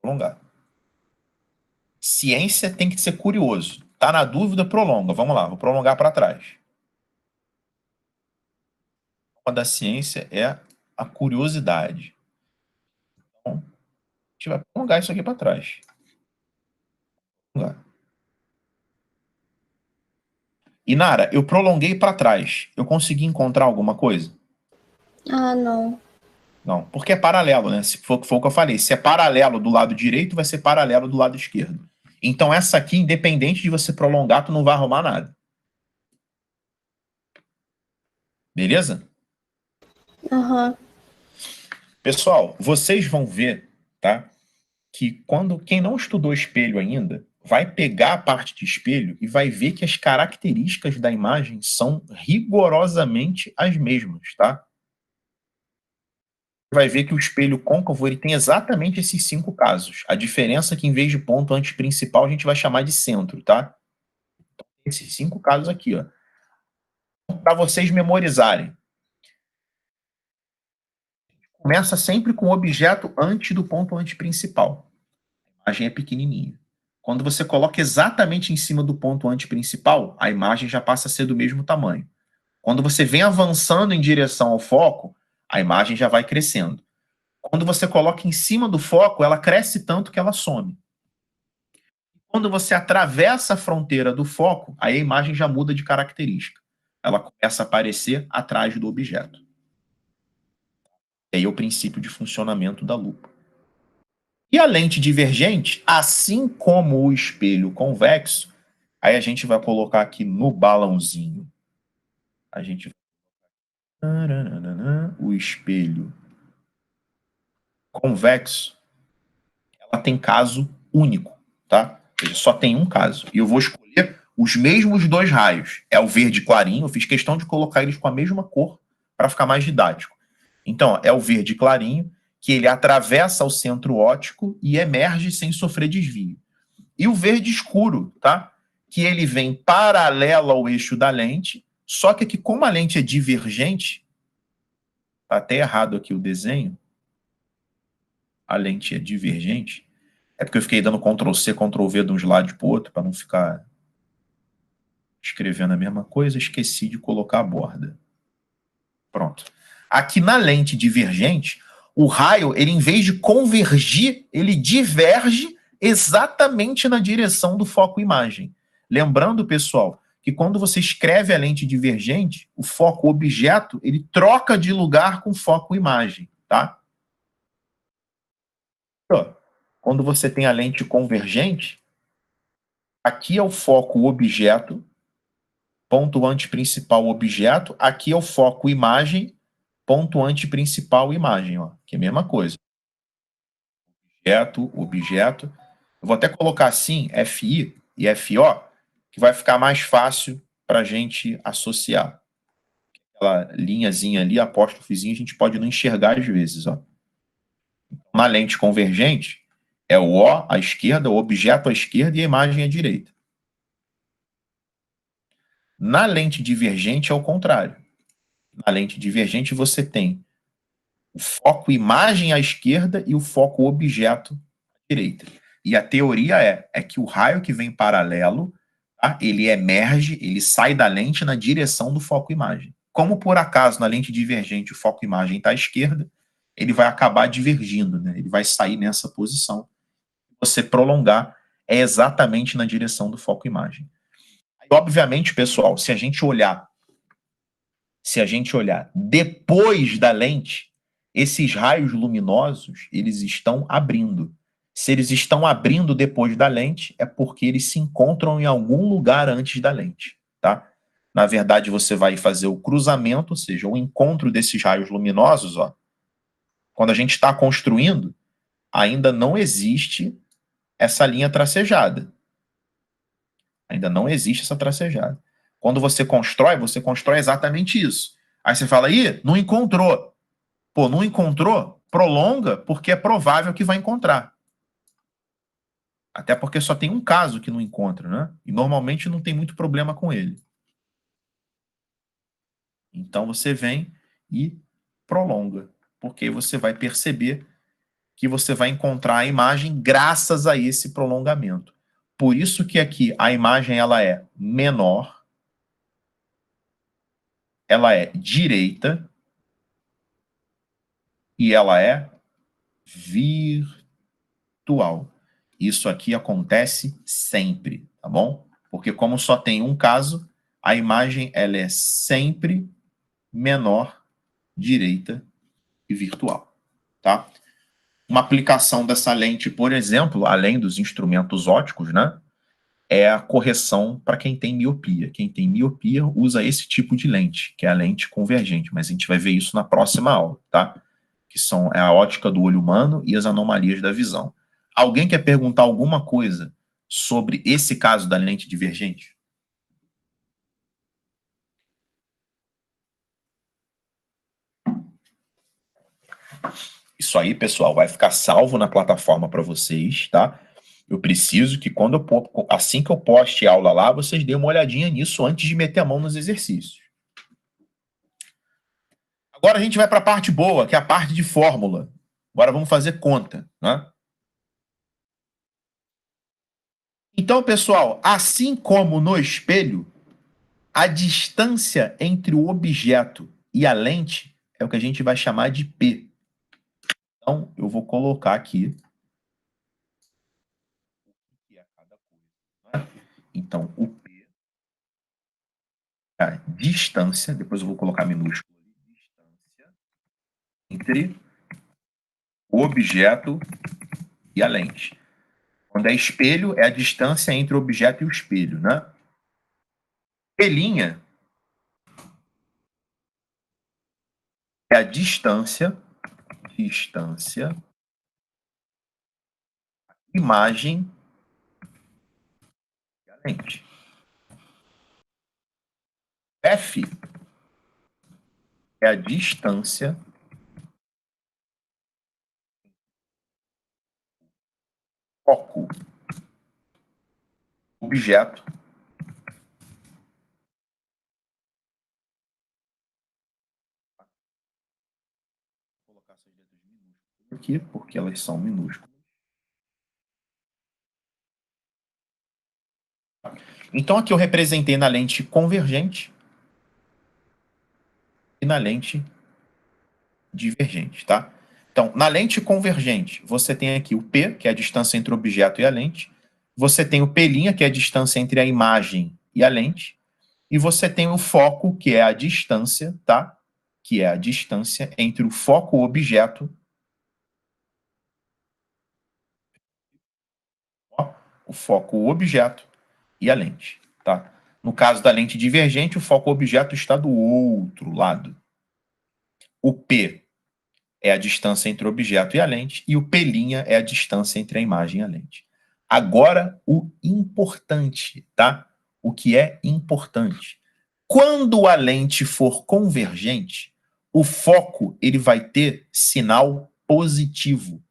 Prolongar. Ciência tem que ser curioso. Tá na dúvida, prolonga. Vamos lá, vou prolongar para trás. A da ciência é a curiosidade. Então, a gente vai prolongar isso aqui para trás. Prolongar. E Nara, eu prolonguei para trás. Eu consegui encontrar alguma coisa? Ah, não. Não, porque é paralelo, né? Se for o que eu falei, se é paralelo do lado direito, vai ser paralelo do lado esquerdo. Então essa aqui, independente de você prolongar, tu não vai arrumar nada. Beleza? Aham. Pessoal, vocês vão ver, tá? Que quem não estudou espelho ainda, vai pegar a parte de espelho e vai ver que as características da imagem são rigorosamente as mesmas, tá? Vai ver que o espelho côncavo ele tem exatamente esses 5 casos. A diferença é que em vez de ponto antiprincipal, a gente vai chamar de centro, tá? Então, esses 5 casos aqui, ó. Para vocês memorizarem. Começa sempre com o objeto antes do ponto antiprincipal. A imagem é pequenininha. Quando você coloca exatamente em cima do ponto antiprincipal, a imagem já passa a ser do mesmo tamanho. Quando você vem avançando em direção ao foco, a imagem já vai crescendo. Quando você coloca em cima do foco, ela cresce tanto que ela some. Quando você atravessa a fronteira do foco, aí a imagem já muda de característica. Ela começa a aparecer atrás do objeto. E aí é o princípio de funcionamento da lupa. E a lente divergente, assim como o espelho convexo, aí a gente vai colocar aqui no balãozinho. A gente o espelho convexo, ela tem caso único, tá? Ou seja, só tem um caso. E eu vou escolher os mesmos 2 raios. É o verde clarinho, eu fiz questão de colocar eles com a mesma cor para ficar mais didático. Então, ó, é o verde clarinho, que ele atravessa o centro óptico e emerge sem sofrer desvio. E o verde escuro, tá? Que ele vem paralelo ao eixo da lente, só que aqui, como a lente é divergente, tá até errado aqui o desenho, a lente é divergente, é porque eu fiquei dando Ctrl+C, Ctrl+V de um slide para o outro, para não ficar escrevendo a mesma coisa, esqueci de colocar a borda. Pronto. Aqui na lente divergente, o raio, ele em vez de convergir, ele diverge exatamente na direção do foco-imagem. Lembrando, pessoal, que quando você escreve a lente divergente, o foco-objeto, ele troca de lugar com o foco-imagem, tá? Quando você tem a lente convergente, aqui é o foco-objeto, ponto antiprincipal objeto, aqui é o foco-imagem, ponto antiprincipal imagem, ó, que é a mesma coisa. Objeto, objeto. Eu vou até colocar assim, FI e FO, que vai ficar mais fácil para a gente associar. Aquela linhazinha ali, apóstrofozinho, a gente pode não enxergar às vezes, ó. Na lente convergente, é o O à esquerda, o objeto à esquerda e a imagem à direita. Na lente divergente é o contrário. Na lente divergente você tem o foco imagem à esquerda e o foco objeto à direita. E a teoria é que o raio que vem paralelo, tá, ele emerge, ele sai da lente na direção do foco imagem. Como por acaso na lente divergente o foco imagem está à esquerda, ele vai acabar divergindo, né? Ele vai sair nessa posição. Você prolongar é exatamente na direção do foco imagem. Obviamente, pessoal, se a gente olhar depois da lente, esses raios luminosos, eles estão abrindo. Se eles estão abrindo depois da lente, é porque eles se encontram em algum lugar antes da lente, tá? Na verdade, você vai fazer o cruzamento, ou seja, o encontro desses raios luminosos, ó. Quando a gente está construindo, ainda não existe essa linha tracejada. Ainda não existe essa tracejada. Quando você constrói exatamente isso. Aí você fala, ih, não encontrou. Pô, não encontrou? Prolonga, porque é provável que vai encontrar. Até porque só tem um caso que não encontra, né? E normalmente não tem muito problema com ele. Então, você vem e prolonga, porque você vai perceber que você vai encontrar a imagem graças a esse prolongamento. Por isso que aqui a imagem ela é menor, ela é direita e ela é virtual. Isso aqui acontece sempre, tá bom? Porque como só tem um caso, a imagem ela é sempre menor, direita e virtual, tá? Uma aplicação dessa lente, por exemplo, além dos instrumentos ópticos, né, é a correção para quem tem miopia. Quem tem miopia usa esse tipo de lente, que é a lente convergente, mas a gente vai ver isso na próxima aula, tá? Que é a ótica do olho humano e as anomalias da visão. Alguém quer perguntar alguma coisa sobre esse caso da lente divergente? Isso aí, pessoal, vai ficar salvo na plataforma para vocês, tá? Eu preciso que assim que eu poste a aula lá, vocês dêem uma olhadinha nisso antes de meter a mão nos exercícios. Agora a gente vai para a parte boa, que é a parte de fórmula. Agora vamos fazer conta, né? Então, pessoal, assim como no espelho, a distância entre o objeto e a lente é o que a gente vai chamar de P. Então, eu vou colocar aqui. Então, o P é a distância, depois eu vou colocar minúsculo, distância entre o objeto e a lente. Quando é espelho, é a distância entre o objeto e o espelho, né? Pelinha é a distância, imagem e a lente. F é a distância foco, objeto. Vou colocar essas letras minúsculas aqui, porque elas são minúsculas. Então, aqui eu representei na lente convergente e na lente divergente, tá? Então, na lente convergente, você tem aqui o P, que é a distância entre o objeto e a lente. Você tem o P', que é a distância entre a imagem e a lente. E você tem o foco, que é a distância, tá? Que é a distância entre o foco e o objeto. Ó, o foco, o objeto e a lente, tá? No caso da lente divergente, o foco, o objeto está do outro lado. O P é a distância entre o objeto e a lente, e o P' é a distância entre a imagem e a lente. Agora, o importante, tá? O que é importante. Quando a lente for convergente, o foco ele vai ter sinal positivo.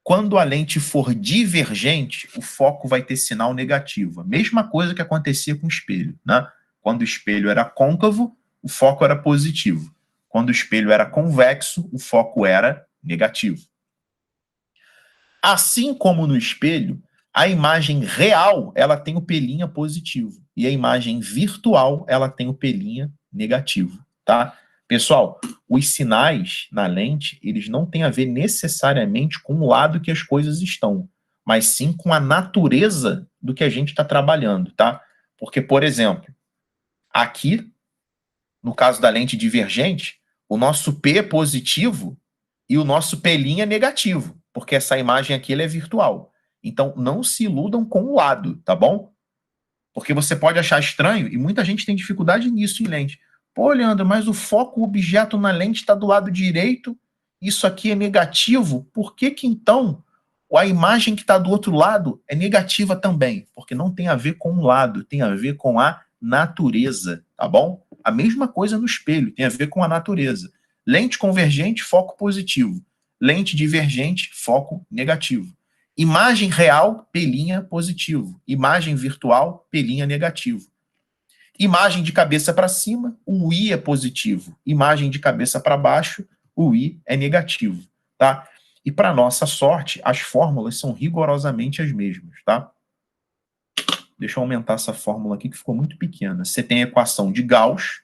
Quando a lente for divergente, o foco vai ter sinal negativo. A mesma coisa que acontecia com o espelho, né? Quando o espelho era côncavo, o foco era positivo. Quando o espelho era convexo, o foco era negativo. Assim como no espelho, a imagem real ela tem o P' positivo e a imagem virtual ela tem o P' negativo, tá? Pessoal, os sinais na lente, eles não têm a ver necessariamente com o lado que as coisas estão, mas sim com a natureza do que a gente está trabalhando, tá? Porque, por exemplo, aqui, no caso da lente divergente, o nosso P é positivo e o nosso P' é negativo, porque essa imagem aqui ela é virtual. Então, não se iludam com o lado, tá bom? Porque você pode achar estranho, e muita gente tem dificuldade nisso em lente. Pô, Leandro, mas o foco, o objeto na lente está do lado direito, isso aqui é negativo, por que que então a imagem que está do outro lado é negativa também? Porque não tem a ver com o lado, tem a ver com a natureza, tá bom? A mesma coisa no espelho, tem a ver com a natureza. Lente convergente, foco positivo. Lente divergente, foco negativo. Imagem real, P' positivo. Imagem virtual, P' negativo. Imagem de cabeça para cima, o I é positivo. Imagem de cabeça para baixo, o I é negativo, tá? E para nossa sorte, as fórmulas são rigorosamente as mesmas, tá? Deixa eu aumentar essa fórmula aqui que ficou muito pequena. Você tem a equação de Gauss.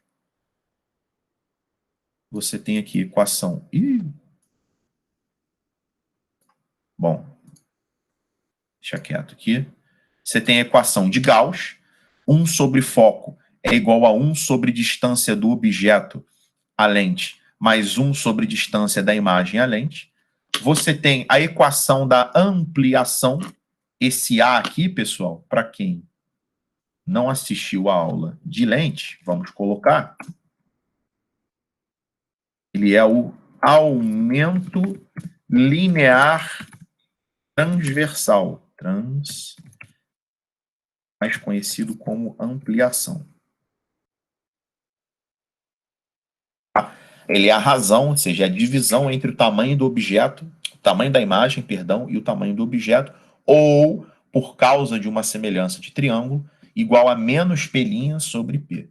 Você tem aqui a equação... Bom, deixa quieto aqui. Você tem a equação de Gauss. 1 sobre foco é igual a 1 sobre distância do objeto à lente, mais 1 sobre distância da imagem à lente. Você tem a equação da ampliação. Esse A aqui, pessoal, para quem não assistiu a aula de lente, vamos colocar, ele é o aumento linear transversal, mais conhecido como ampliação. Ele é a razão, ou seja, a divisão entre o tamanho do objeto, o tamanho da imagem, perdão, e o tamanho do objeto, ou, por causa de uma semelhança de triângulo, igual a menos P' sobre P.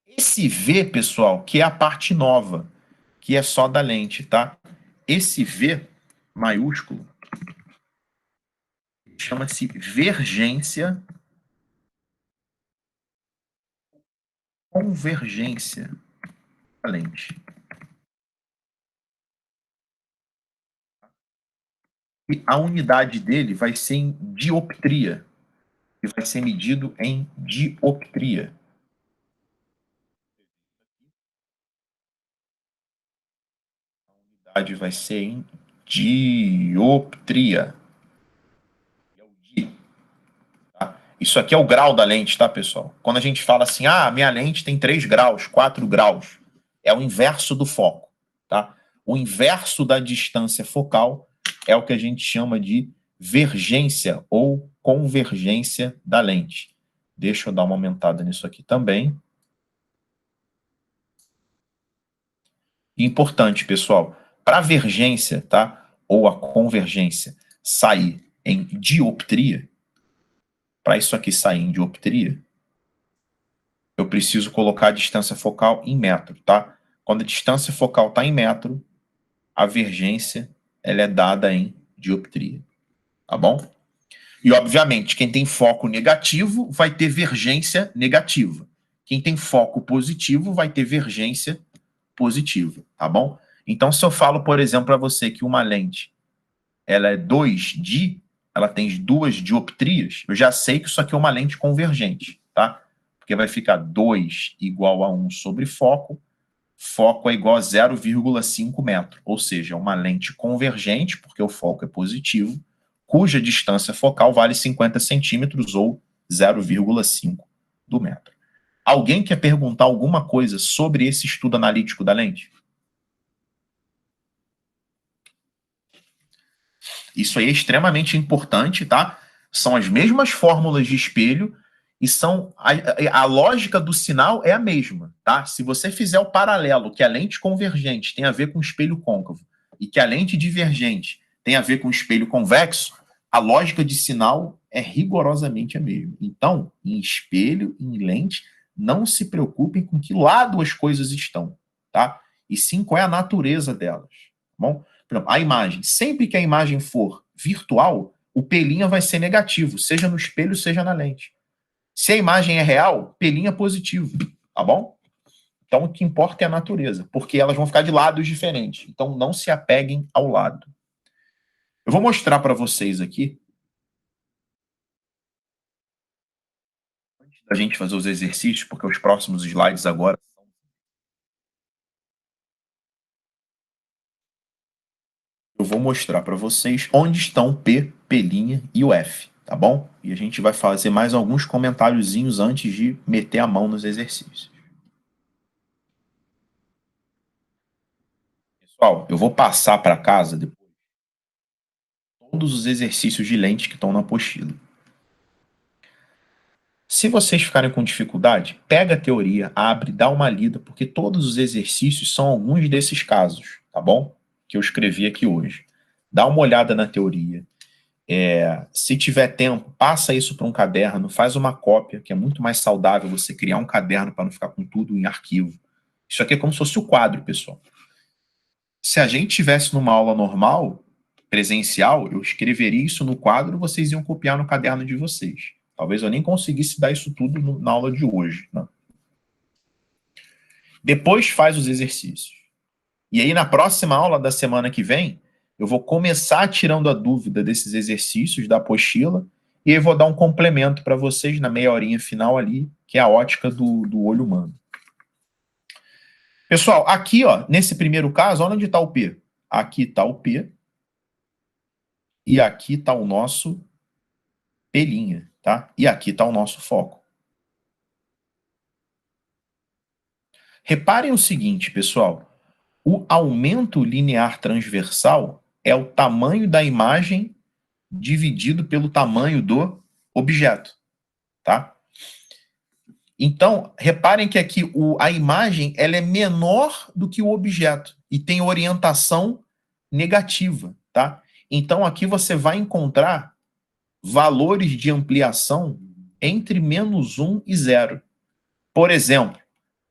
Esse V, pessoal, que é a parte nova, que é só da lente, tá? Esse V maiúsculo chama-se vergência, convergência da lente. E a unidade dele vai ser em dioptria, e vai ser medido em dioptria. A unidade vai ser em dioptria. Isso aqui é o grau da lente, tá, pessoal? Quando a gente fala assim, ah, minha lente tem 3 graus, 4 graus, é o inverso do foco, tá? O inverso da distância focal é o que a gente chama de vergência ou convergência da lente. Deixa eu dar uma aumentada nisso aqui também. Importante, pessoal, para a vergência, tá, ou a convergência sair em dioptria, para isso aqui sair em dioptria, eu preciso colocar a distância focal em metro, tá? Quando a distância focal está em metro, a vergência ela é dada em dioptria, tá bom? E, obviamente, quem tem foco negativo vai ter vergência negativa. Quem tem foco positivo vai ter vergência positiva, tá bom? Então, se eu falo, por exemplo, para você que uma lente ela é 2D, ela tem 2 dioptrias, eu já sei que isso aqui é uma lente convergente, tá? Porque vai ficar 2 igual a 1 sobre foco, foco é igual a 0,5 metro, ou seja, uma lente convergente, porque o foco é positivo, cuja distância focal vale 50 centímetros ou 0,5 do metro. Alguém quer perguntar alguma coisa sobre esse estudo analítico da lente? Isso aí é extremamente importante, tá? São as mesmas fórmulas de espelho e são a lógica do sinal é a mesma, tá? Se você fizer o paralelo que a lente convergente tem a ver com o espelho côncavo e que a lente divergente tem a ver com o espelho convexo, a lógica de sinal é rigorosamente a mesma. Então, em espelho, em lente, não se preocupem com que lado as coisas estão, tá? E sim qual é a natureza delas, tá bom? Por exemplo, a imagem, sempre que a imagem for virtual, o P' vai ser negativo, seja no espelho, seja na lente. Se a imagem é real, P' é positivo, tá bom? Então, o que importa é a natureza, porque elas vão ficar de lados diferentes. Então, não se apeguem ao lado. Eu vou mostrar para vocês aqui, antes da gente fazer os exercícios, porque os próximos slides agora eu vou mostrar para vocês onde estão o P, P' e o F, tá bom? E a gente vai fazer mais alguns comentáriozinhos antes de meter a mão nos exercícios. Pessoal, eu vou passar para casa depois todos os exercícios de lente que estão na apostila. Se vocês ficarem com dificuldade, pega a teoria, abre, dá uma lida, porque todos os exercícios são alguns desses casos, tá bom? Que eu escrevi aqui hoje. dá uma olhada na teoria. Se tiver tempo, passa isso para um caderno, faz uma cópia, que é muito mais saudável você criar um caderno para não ficar com tudo em arquivo. Isso aqui é como se fosse o quadro, pessoal. Se a gente tivesse numa aula normal, presencial, eu escreveria isso no quadro, vocês iam copiar no caderno de vocês. Talvez eu nem conseguisse dar isso tudo na aula de hoje. Né? Depois faz os exercícios. E aí, na próxima aula da semana que vem, eu vou começar tirando a dúvida desses exercícios da apostila e eu vou dar um complemento para vocês na meia horinha final ali, que é a ótica do olho humano. Pessoal, aqui, ó, nesse primeiro caso, onde está o P? Aqui está o P e aqui está o nosso P', tá? E aqui está o nosso foco. Reparem o seguinte, pessoal. O aumento linear transversal é o tamanho da imagem dividido pelo tamanho do objeto, tá? Então, reparem que aqui a imagem ela é menor do que o objeto e tem orientação negativa, tá? Então, aqui você vai encontrar valores de ampliação entre -1 e 0. Por exemplo,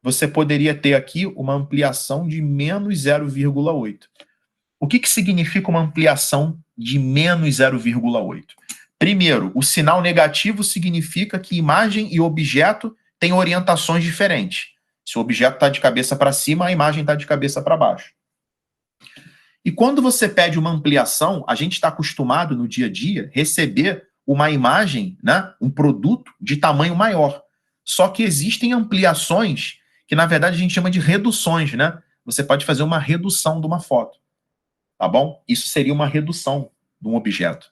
você poderia ter aqui uma ampliação de -0,8. O que significa uma ampliação de -0,8? Primeiro, o sinal negativo significa que imagem e objeto têm orientações diferentes. Se o objeto está de cabeça para cima, a imagem está de cabeça para baixo. E quando você pede uma ampliação, a gente está acostumado no dia a dia receber uma imagem, né, um produto de tamanho maior. Só que existem ampliações que, na verdade, a gente chama de reduções, né? Você pode fazer uma redução de uma foto, tá bom? Isso seria uma redução de um objeto,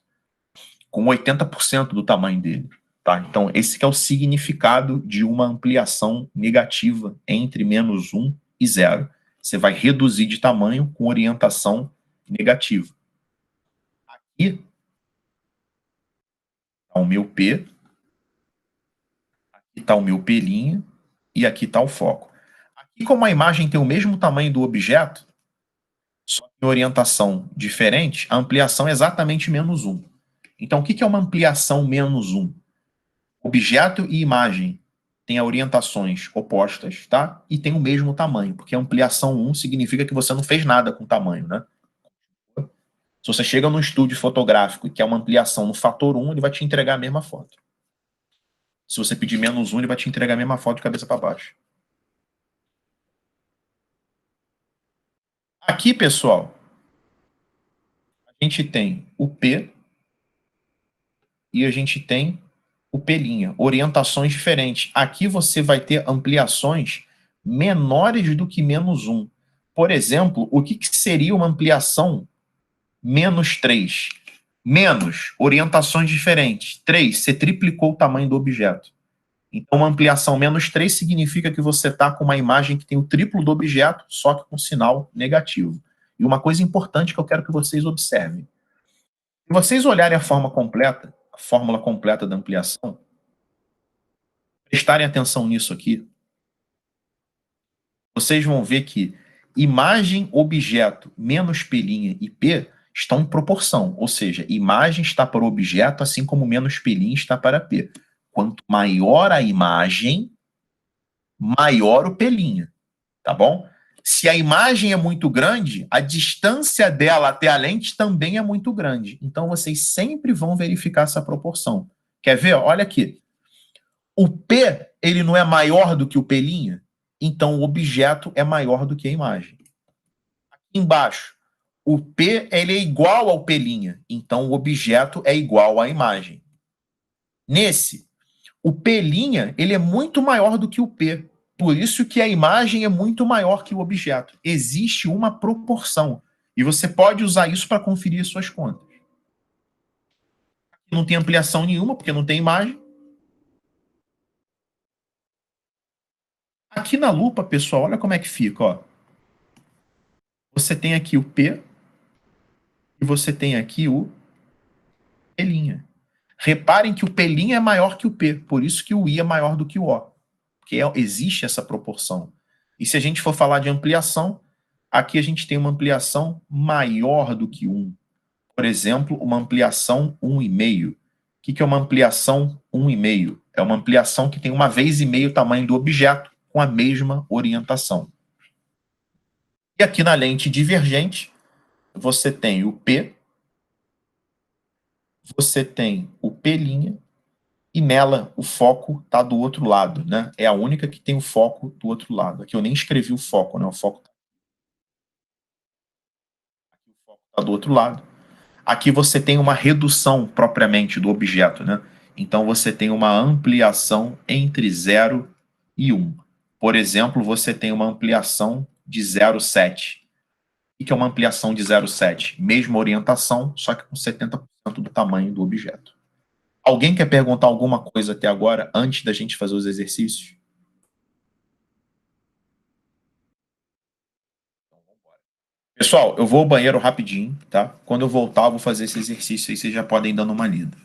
com 80% do tamanho dele, tá? Então, esse que é o significado de uma ampliação negativa entre -1 e 0. Você vai reduzir de tamanho com orientação negativa. Aqui está o meu P, aqui está o meu P' e aqui está o foco. Aqui, como a imagem tem o mesmo tamanho do objeto, só que em orientação diferente, a ampliação é exatamente -1. Então, o que é uma ampliação -1? Objeto e imagem têm orientações opostas, tá? E tem o mesmo tamanho, porque a ampliação 1 significa que você não fez nada com o tamanho, né? Se você chega num estúdio fotográfico e quer uma ampliação no fator 1, ele vai te entregar a mesma foto. Se você pedir -1, ele vai te entregar a mesma foto de cabeça para baixo. Aqui, pessoal, a gente tem o P e a gente tem o P', orientações diferentes. Aqui você vai ter ampliações menores do que -1. Por exemplo, o que seria uma ampliação -3? Menos, orientações diferentes. 3, você triplicou o tamanho do objeto. Então, uma ampliação -3 significa que você está com uma imagem que tem o triplo do objeto, só que com sinal negativo. E uma coisa importante que eu quero que vocês observem. Se vocês olharem a fórmula completa da ampliação, prestarem atenção nisso aqui, vocês vão ver que imagem, objeto, menos P' e P estão em proporção. Ou seja, imagem está para o objeto, assim como menos P' está para P. Quanto maior a imagem, maior o P', tá bom? Se a imagem é muito grande, a distância dela até a lente também é muito grande. Então, vocês sempre vão verificar essa proporção. Quer ver? Olha aqui. O P, ele não é maior do que o P', então o objeto é maior do que a imagem. Aqui embaixo, o P, ele é igual ao P', então o objeto é igual à imagem. Nesse, o P', ele é muito maior do que o P. Por isso que a imagem é muito maior que o objeto. Existe uma proporção. E você pode usar isso para conferir suas contas. Não tem ampliação nenhuma, porque não tem imagem. Aqui na lupa, pessoal, olha como é que fica. Ó. Você tem aqui o P e você tem aqui o P'. Reparem que o P' é maior que o P, por isso que o I é maior do que o O. Porque existe essa proporção. E se a gente for falar de ampliação, aqui a gente tem uma ampliação maior do que 1. por exemplo, uma ampliação 1,5. O que é uma ampliação 1,5? É uma ampliação que tem 1,5 vezes o tamanho do objeto com a mesma orientação. E aqui na lente divergente, você tem o P, você tem o P', e nela o foco está do outro lado, né? É a única que tem o foco do outro lado. Aqui eu nem escrevi o foco, né? O foco está do outro lado. Aqui você tem uma redução propriamente do objeto, né? Então você tem uma ampliação entre 0 e 1. Por exemplo, você tem uma ampliação de 0,7. O que é uma ampliação de 0,7? Mesma orientação, só que com 70% do tamanho do objeto. Alguém quer perguntar alguma coisa até agora, antes da gente fazer os exercícios? Pessoal, eu vou ao banheiro rapidinho, tá? Quando eu voltar, eu vou fazer esse exercício aí, vocês já podem ir dando uma lida.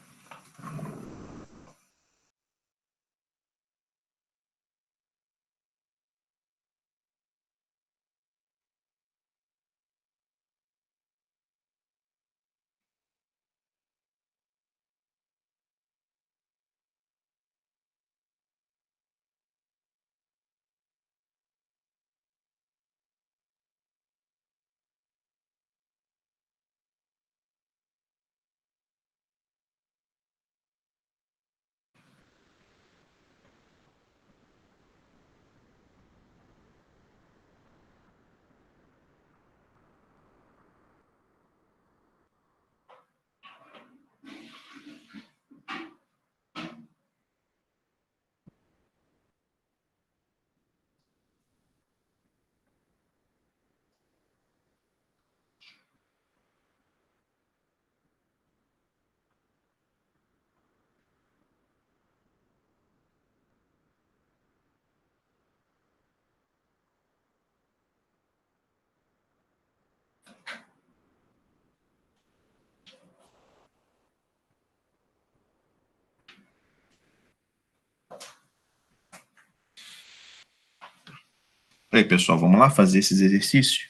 E aí, pessoal, vamos lá fazer esses exercícios?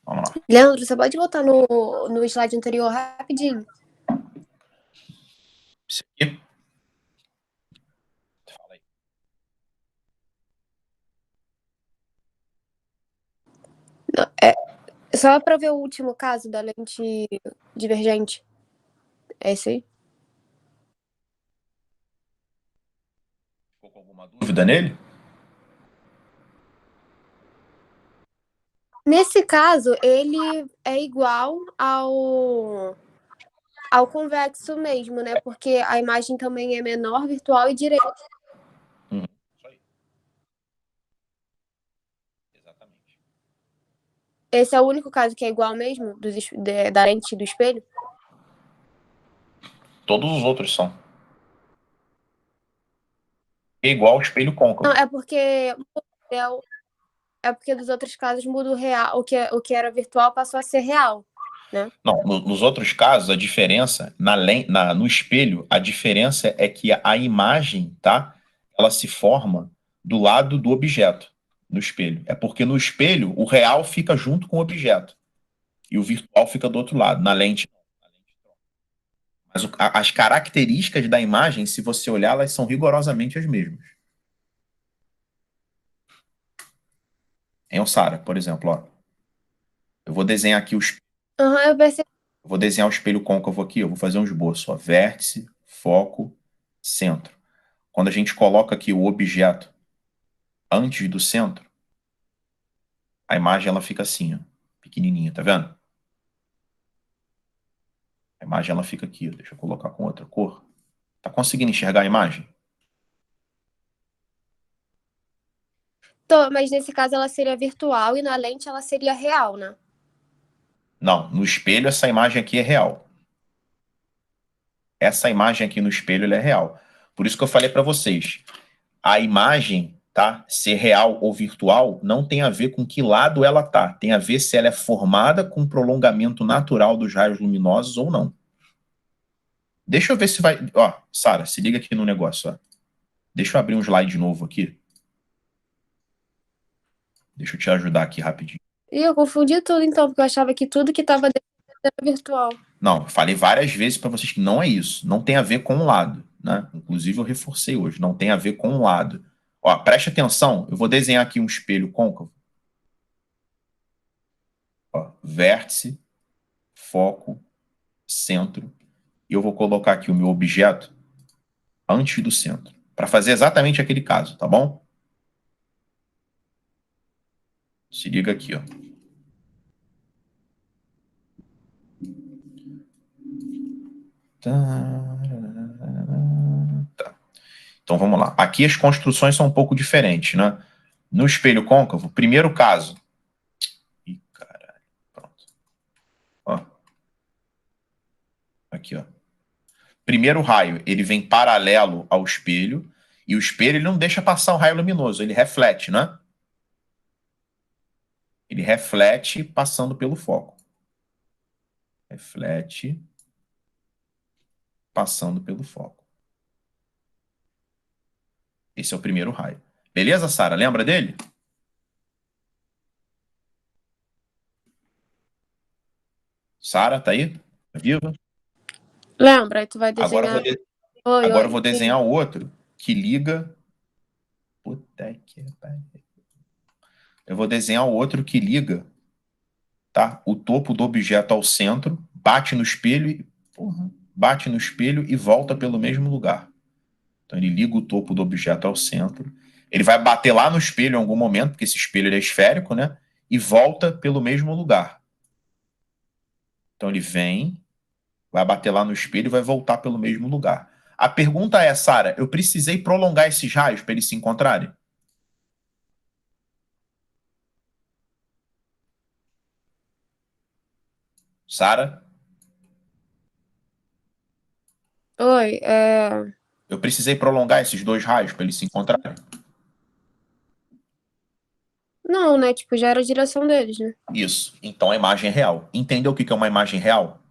Vamos lá. Leandro, você pode voltar no slide anterior rapidinho? Isso aqui. Fala aí. Não, só para ver o último caso da lente divergente. É esse aí? Ficou com alguma dúvida nele? Nesse caso, ele é igual ao convexo mesmo, né? Porque a imagem também é menor, virtual e direita. Isso aí. Exatamente. Esse é o único caso que é igual mesmo da lente do espelho? Todos os outros são. É igual ao espelho côncavo. Não, é porque dos outros casos muda o real, o que era virtual passou a ser real, né? Não, nos outros casos, a diferença, no espelho, a diferença é que a imagem, tá? Ela se forma do lado do objeto, no espelho. É porque no espelho, o real fica junto com o objeto. E o virtual fica do outro lado, na lente. Mas as características da imagem, se você olhar, elas são rigorosamente as mesmas. Em Sara, por exemplo, ó. Eu vou desenhar aqui os Eu percebi. Eu vou desenhar o espelho côncavo aqui, eu vou fazer um esboço, ó, vértice, foco, centro. Quando a gente coloca aqui o objeto antes do centro, a imagem ela fica assim, ó, pequenininha, tá vendo? A imagem ela fica aqui, ó, deixa eu colocar com outra cor. Tá conseguindo enxergar a imagem? Mas nesse caso ela seria virtual e na lente ela seria real, né? Não, no espelho essa imagem aqui é real. Essa imagem aqui no espelho ela é real. Por isso que eu falei para vocês, a imagem, tá, ser real ou virtual, não tem a ver com que lado ela tá. Tem a ver se ela é formada com prolongamento natural dos raios luminosos ou não. Deixa eu ver se vai... Ó, Sara, se liga aqui no negócio, ó. Deixa eu abrir um slide novo aqui. Deixa eu te ajudar aqui rapidinho. Ih, eu confundi tudo então, porque eu achava que tudo que estava dentro era virtual. Não, eu falei várias vezes para vocês que não é isso. Não tem a ver com o lado, né? Inclusive eu reforcei hoje. Não tem a ver com o lado. Ó, preste atenção. Eu vou desenhar aqui um espelho côncavo. Ó, vértice, foco, centro. E eu vou colocar aqui o meu objeto antes do centro. Para fazer exatamente aquele caso, tá bom? Se liga aqui, ó. Tá. Então vamos lá. Aqui as construções são um pouco diferentes, né? No espelho côncavo, primeiro caso. Ih, caralho. Pronto. Ó. Aqui, ó. Primeiro raio, ele vem paralelo ao espelho, e o espelho ele não deixa passar o raio luminoso, ele reflete, né? Ele reflete passando pelo foco. Reflete passando pelo foco. Esse é o primeiro raio. Beleza, Sara? Lembra dele? Sara, tá aí? Tá viva? Lembra? Aí tu vai Agora desenhar. eu vou Sim. desenhar o outro que liga. Puta que pariu. Eu vou desenhar o outro que liga, tá? O topo do objeto ao centro, bate no espelho e. Porra, bate no espelho e volta pelo mesmo lugar. Então ele liga o topo do objeto ao centro. Ele vai bater lá no espelho em algum momento, porque esse espelho ele é esférico, né? E volta pelo mesmo lugar. Então ele vem, vai bater lá no espelho e vai voltar pelo mesmo lugar. A pergunta é, Sara, eu precisei prolongar esses raios para eles se encontrarem? Sara, Oi, eu precisei prolongar esses dois raios para eles se encontrarem? Não, né? Tipo, já era a direção deles, né? Isso. Então a imagem é real. Entendeu o que é uma imagem real?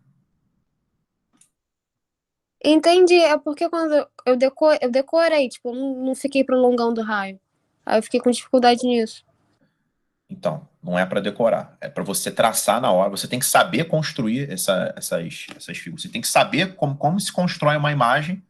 Entendi, é porque quando eu decorei, tipo, eu não fiquei prolongando o raio. Aí eu fiquei com dificuldade nisso. Então, não é para decorar. É para você traçar na hora. Você tem que saber construir essas figuras. Você tem que saber como se constrói uma imagem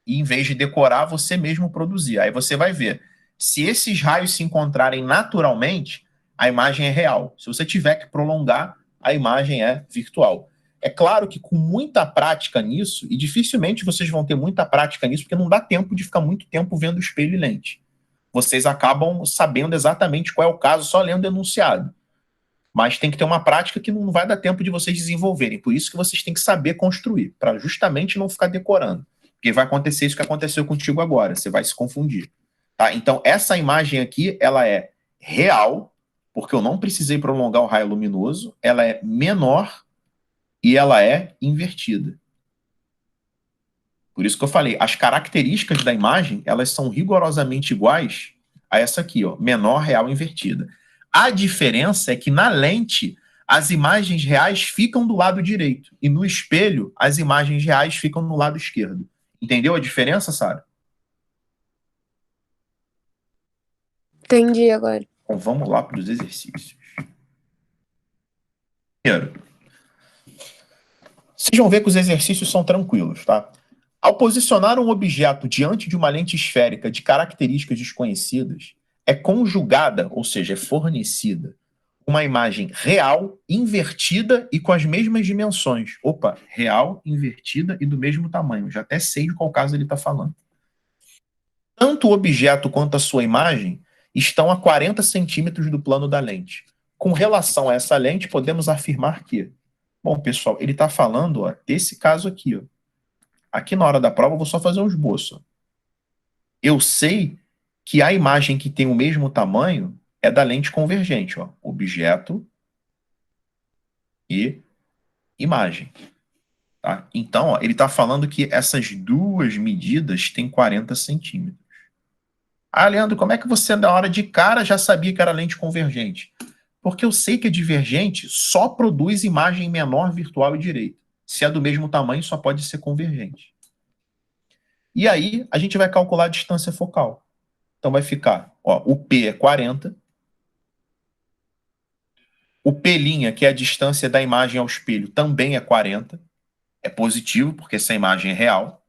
e, em vez de decorar, você mesmo produzir. Aí você vai ver. Se esses raios se encontrarem naturalmente, a imagem é real. Se você tiver que prolongar, a imagem é virtual. É claro que com muita prática nisso, e dificilmente vocês vão ter muita prática nisso, porque não dá tempo de ficar muito tempo vendo espelho e lente. Vocês acabam sabendo exatamente qual é o caso só lendo o enunciado. Mas tem que ter uma prática que não vai dar tempo de vocês desenvolverem. Por isso que vocês têm que saber construir, para justamente não ficar decorando. Porque vai acontecer isso que aconteceu contigo agora, você vai se confundir. Tá? Então, essa imagem aqui, ela é real, porque eu não precisei prolongar o raio luminoso, ela é menor e ela é invertida. Por isso que eu falei, as características da imagem, elas são rigorosamente iguais a essa aqui, ó, menor, real, invertida. A diferença é que na lente, as imagens reais ficam do lado direito, e no espelho, as imagens reais ficam no lado esquerdo. Entendeu a diferença, Sara? Entendi agora. Então vamos lá para os exercícios. Primeiro, vocês vão ver que os exercícios são tranquilos, tá? Ao posicionar um objeto diante de uma lente esférica de características desconhecidas, é conjugada, ou seja, é fornecida, uma imagem real, invertida e com as mesmas dimensões. Opa, real, invertida e do mesmo tamanho. Já até sei de qual caso ele está falando. Tanto o objeto quanto a sua imagem estão a 40 centímetros do plano da lente. Com relação a essa lente, podemos afirmar que... Bom, pessoal, ele está falando desse caso aqui. Ó. Aqui na hora da prova eu vou só fazer um esboço. Eu sei que a imagem que tem o mesmo tamanho é da lente convergente. Ó. Objeto e imagem. Tá? Então, ó, ele está falando que essas duas medidas têm 40 centímetros. Ah, Leandro, como é que você, na hora de cara, já sabia que era lente convergente? Porque eu sei que a divergente só produz imagem menor, virtual e direita. Se é do mesmo tamanho, só pode ser convergente. E aí, a gente vai calcular a distância focal. Então, vai ficar, ó, o P é 40, O P', que é a distância da imagem ao espelho, também é 40. É positivo, porque essa imagem é real.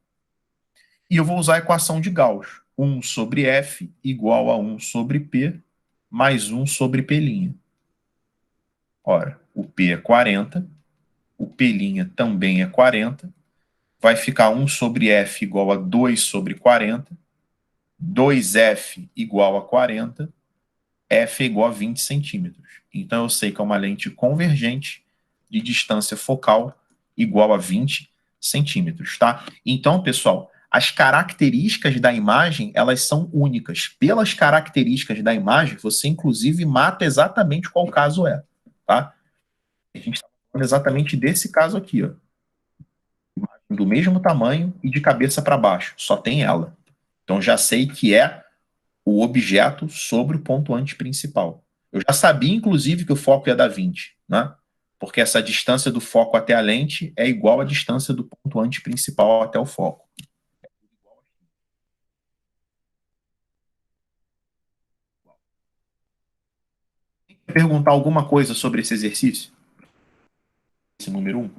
E eu vou usar a equação de Gauss. 1 sobre F igual a 1 sobre P mais 1 sobre P'. Ora, o P é 40, o P' também é 40. Vai ficar 1 sobre F igual a 2 sobre 40. 2F igual a 40. F é igual a 20 centímetros. Então eu sei que é uma lente convergente de distância focal igual a 20 centímetros, tá? Então, pessoal, as características da imagem, elas são únicas. Pelas características da imagem, você inclusive mata exatamente qual caso é, tá? A gente está falando exatamente desse caso aqui, ó. Do mesmo tamanho e de cabeça para baixo, só tem ela. Então já sei que é o objeto sobre o pontuante principal. Eu já sabia, inclusive, que o foco ia dar 20, né? Porque essa distância do foco até a lente é igual à distância do pontuante principal até o foco. Quer perguntar alguma coisa sobre esse exercício? Esse número 1?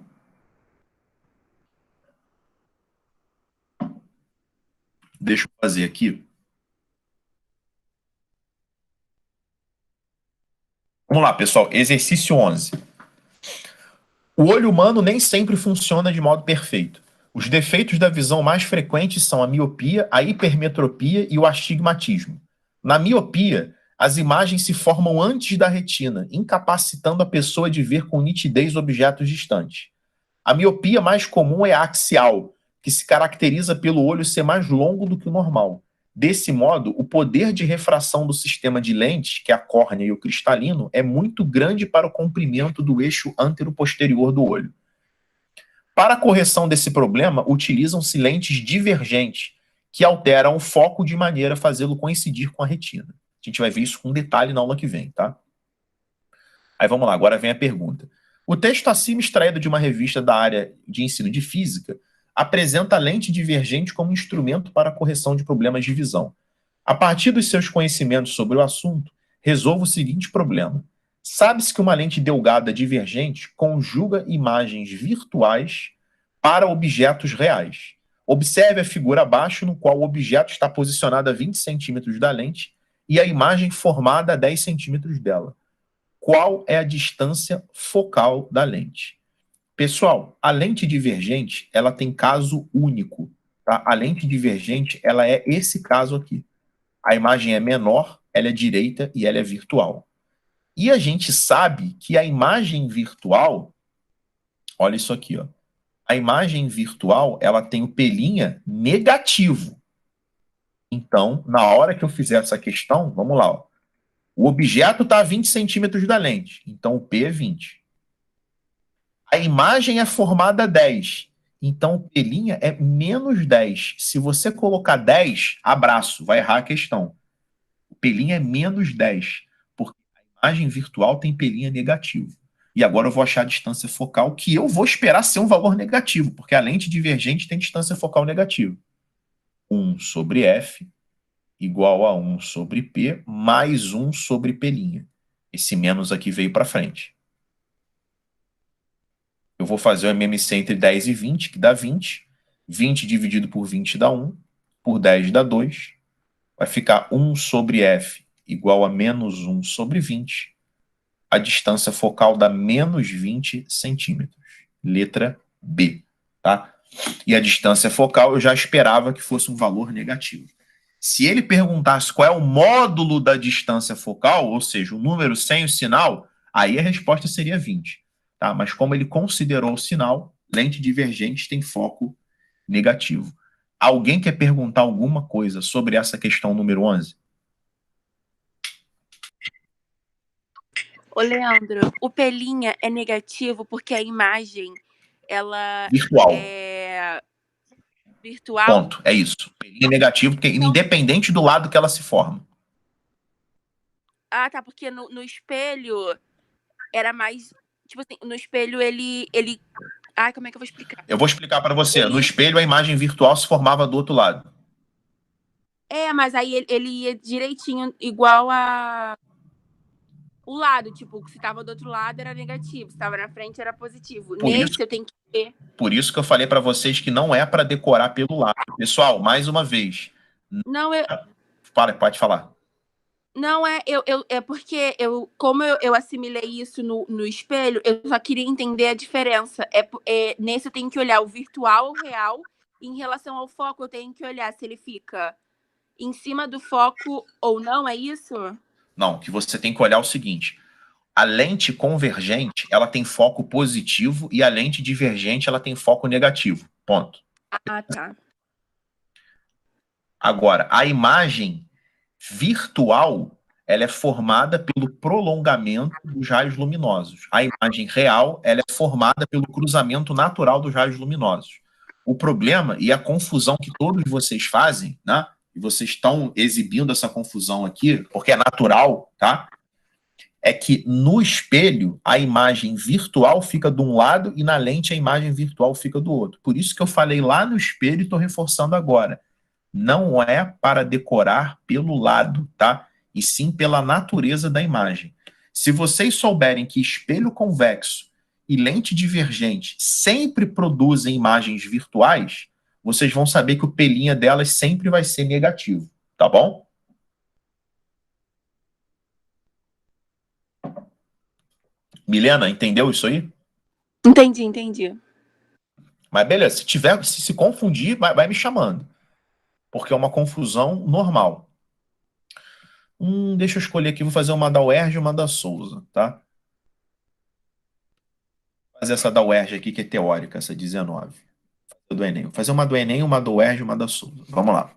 Deixa eu fazer aqui. Vamos lá, pessoal. Exercício 11. O olho humano nem sempre funciona de modo perfeito. Os defeitos da visão mais frequentes são a miopia, a hipermetropia e o astigmatismo. Na miopia, as imagens se formam antes da retina, incapacitando a pessoa de ver com nitidez objetos distantes. A miopia mais comum é a axial, que se caracteriza pelo olho ser mais longo do que o normal. Desse modo, o poder de refração do sistema de lentes, que é a córnea e o cristalino, é muito grande para o comprimento do eixo antero-posterior do olho. Para a correção desse problema, utilizam-se lentes divergentes, que alteram o foco de maneira a fazê-lo coincidir com a retina. A gente vai ver isso com detalhe na aula que vem, tá? Aí vamos lá, agora vem a pergunta. O texto acima extraído de uma revista da área de ensino de física apresenta a lente divergente como instrumento para a correção de problemas de visão. A partir dos seus conhecimentos sobre o assunto, resolva o seguinte problema. Sabe-se que uma lente delgada divergente conjuga imagens virtuais para objetos reais. Observe a figura abaixo, no qual o objeto está posicionado a 20 centímetros da lente e a imagem formada a 10 centímetros dela. Qual é a distância focal da lente? Pessoal, a lente divergente, ela tem caso único, tá? A lente divergente, ela é esse caso aqui. A imagem é menor, ela é direita e ela é virtual. E a gente sabe que a imagem virtual, olha isso aqui, ó. A imagem virtual, ela tem o P' negativo. Então, na hora que eu fizer essa questão, vamos lá, ó. O objeto está a 20 centímetros da lente, então o P é 20. A imagem é formada a 10, então o P' é menos 10. Se você colocar 10, abraço, vai errar a questão. O P' é menos 10, porque a imagem virtual tem P' negativo. E agora eu vou achar a distância focal, que eu vou esperar ser um valor negativo, porque a lente divergente tem distância focal negativa. 1 sobre F igual a 1 sobre P mais 1 sobre P'. Esse menos aqui veio para frente. Eu vou fazer o MMC entre 10 e 20, que dá 20. 20 dividido por 20 dá 1. Por 10 dá 2. Vai ficar 1 sobre F igual a menos 1 sobre 20. A distância focal dá menos 20 centímetros. Letra B, tá? E a distância focal eu já esperava que fosse um valor negativo. Se ele perguntasse qual é o módulo da distância focal, ou seja, o número sem o sinal, aí a resposta seria 20. Tá? Mas como ele considerou o sinal, lente divergente tem foco negativo. Alguém quer perguntar alguma coisa sobre essa questão número 11? Ô, Leandro, o P' é negativo porque a imagem, ela Virtual. é virtual? Ponto, é isso. P' é negativo porque independente do lado que ela se forma. Ah, tá, porque no espelho era mais... Tipo assim, no espelho ele... Ai, como é que eu vou explicar? Eu vou explicar para você. No espelho, a imagem virtual se formava do outro lado. É, mas aí ele ia direitinho, igual a... o lado, tipo, se tava do outro lado era negativo, se tava na frente era positivo. Por Nesse isso- eu tenho que ver. Por isso que eu falei para vocês que não é para decorar pelo lado. Pessoal, mais uma vez. Não, Pode falar. não é porque como eu assimilei isso no espelho, eu só queria entender a diferença. Nesse eu tenho que olhar o virtual ou real. Em relação ao foco, eu tenho que olhar se ele fica em cima do foco ou não, é isso? Não, que você tem que olhar o seguinte. A lente convergente, ela tem foco positivo e a lente divergente, ela tem foco negativo. Ponto. Ah, tá. Agora, a imagem virtual, ela é formada pelo prolongamento dos raios luminosos. A imagem real, ela é formada pelo cruzamento natural dos raios luminosos. O problema e a confusão que todos vocês fazem, né? E vocês estão exibindo essa confusão aqui, porque é natural, tá? É que no espelho a imagem virtual fica de um lado e na lente a imagem virtual fica do outro. Por isso que eu falei lá no espelho e estou reforçando agora. Não é para decorar pelo lado, tá? E sim pela natureza da imagem. Se vocês souberem que espelho convexo e lente divergente sempre produzem imagens virtuais, vocês vão saber que o pelinha delas sempre vai ser negativo, tá bom? Milena, entendeu isso aí? Entendi. Mas beleza, se confundir, vai me chamando. Porque é uma confusão normal. Deixa eu escolher aqui, vou fazer uma da UERJ e uma da Souza, tá? Vou fazer essa da UERJ aqui, que é teórica, essa 19. Do Enem. Vou fazer uma do Enem, uma do UERJ e uma da Souza. Vamos lá.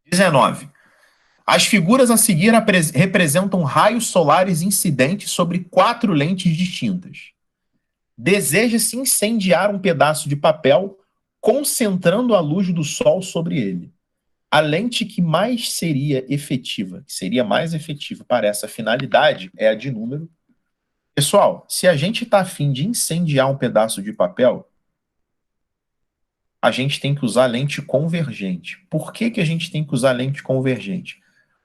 19. As figuras a seguir representam raios solares incidentes sobre 4 lentes distintas. Deseja-se incendiar um pedaço de papel concentrando a luz do sol sobre ele. A lente que seria mais efetiva para essa finalidade é a de número. Pessoal, se a gente está a fim de incendiar um pedaço de papel, a gente tem que usar lente convergente. Por que a gente tem que usar lente convergente?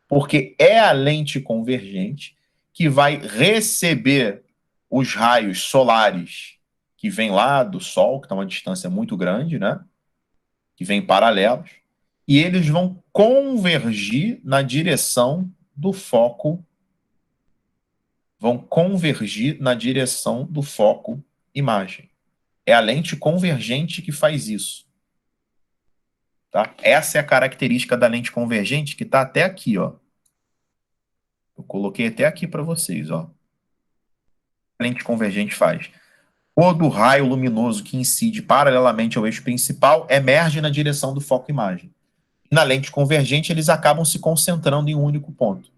Porque é a lente convergente que vai receber os raios solares que vêm lá do Sol, que está uma distância muito grande, né? Que vêm paralelos, e eles vão convergir na direção do foco. Vão convergir na direção do foco imagem. É a lente convergente que faz isso. Tá? Essa é a característica da lente convergente que está até aqui, ó. Eu coloquei até aqui para vocês, ó. A lente convergente faz. Todo raio luminoso que incide paralelamente ao eixo principal emerge na direção do foco imagem. Na lente convergente, eles acabam se concentrando em um único ponto.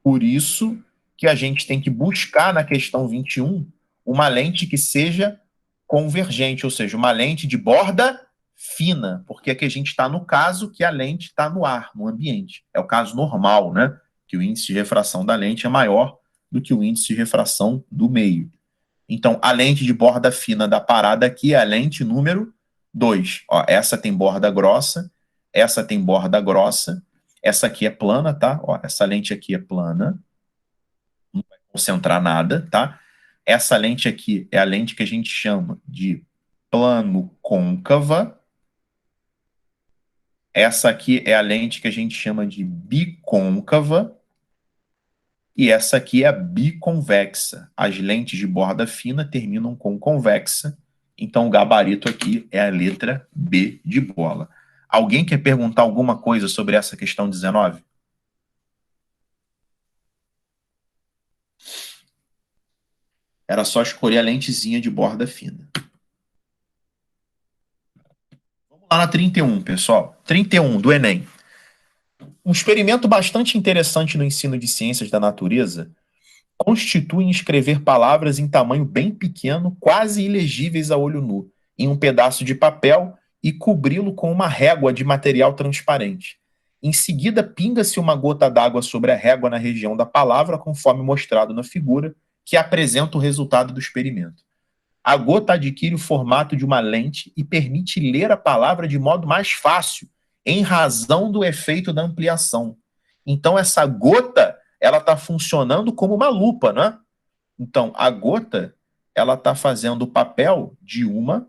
Por isso que a gente tem que buscar na questão 21 uma lente que seja convergente, ou seja, uma lente de borda fina, porque aqui a gente está no caso que a lente está no ar, no ambiente. É o caso normal, né? Que o índice de refração da lente é maior do que o índice de refração do meio. Então, a lente de borda fina da parada aqui é a lente número 2. Ó, essa tem borda grossa, essa tem borda grossa, essa aqui é plana, tá? Ó, essa lente aqui é plana, não vai concentrar nada, tá? Essa lente aqui é a lente que a gente chama de plano côncava. Essa aqui é a lente que a gente chama de bicôncava. E essa aqui é a biconvexa. As lentes de borda fina terminam com convexa. Então, o gabarito aqui é a letra B de bola. Alguém quer perguntar alguma coisa sobre essa questão 19? Era só escolher a lentezinha de borda fina. Vamos lá na 31, pessoal. 31 do Enem. Um experimento bastante interessante no ensino de ciências da natureza constitui em escrever palavras em tamanho bem pequeno, quase ilegíveis a olho nu, em um pedaço de papel e cobri-lo com uma régua de material transparente. Em seguida, pinga-se uma gota d'água sobre a régua na região da palavra, conforme mostrado na figura, que apresenta o resultado do experimento. A gota adquire o formato de uma lente e permite ler a palavra de modo mais fácil, em razão do efeito da ampliação. Então, essa gota ela está funcionando como uma lupa, não é? Então, a gota, ela está fazendo o papel de uma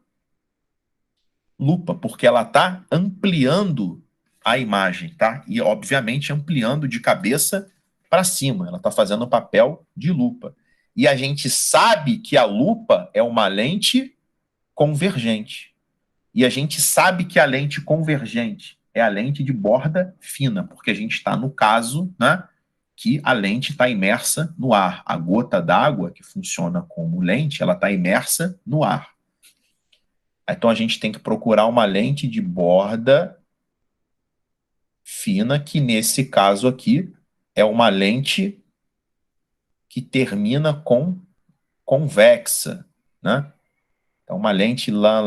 lupa, porque ela está ampliando a imagem, tá? E, obviamente, ampliando de cabeça para cima. Ela está fazendo o papel de lupa. E a gente sabe que a lupa é uma lente convergente. E a gente sabe que a lente convergente é a lente de borda fina, porque a gente está no caso, né, que a lente está imersa no ar. A gota d'água, que funciona como lente, ela está imersa no ar. Então a gente tem que procurar uma lente de borda fina, que nesse caso aqui é uma lente que termina com convexa, né? Então uma lente lá,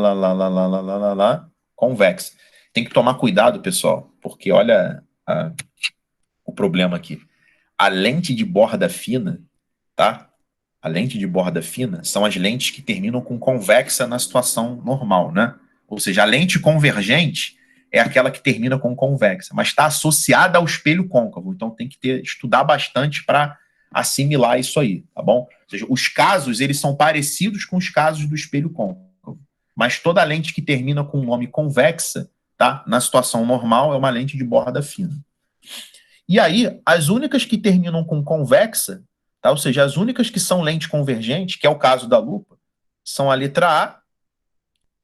convexa. Tem que tomar cuidado, pessoal, porque olha o problema aqui. A lente de borda fina, tá? A lente de borda fina são as lentes que terminam com convexa na situação normal, né? Ou seja, a lente convergente é aquela que termina com convexa, mas está associada ao espelho côncavo. Então tem que estudar bastante para assimilar isso aí, tá bom? Ou seja, os casos, eles são parecidos com os casos do espelho côncavo, mas toda lente que termina com o nome convexa, tá? Na situação normal é uma lente de borda fina. E aí, as únicas que terminam com convexa, tá? Ou seja, as únicas que são lente convergente, que é o caso da lupa, são a letra A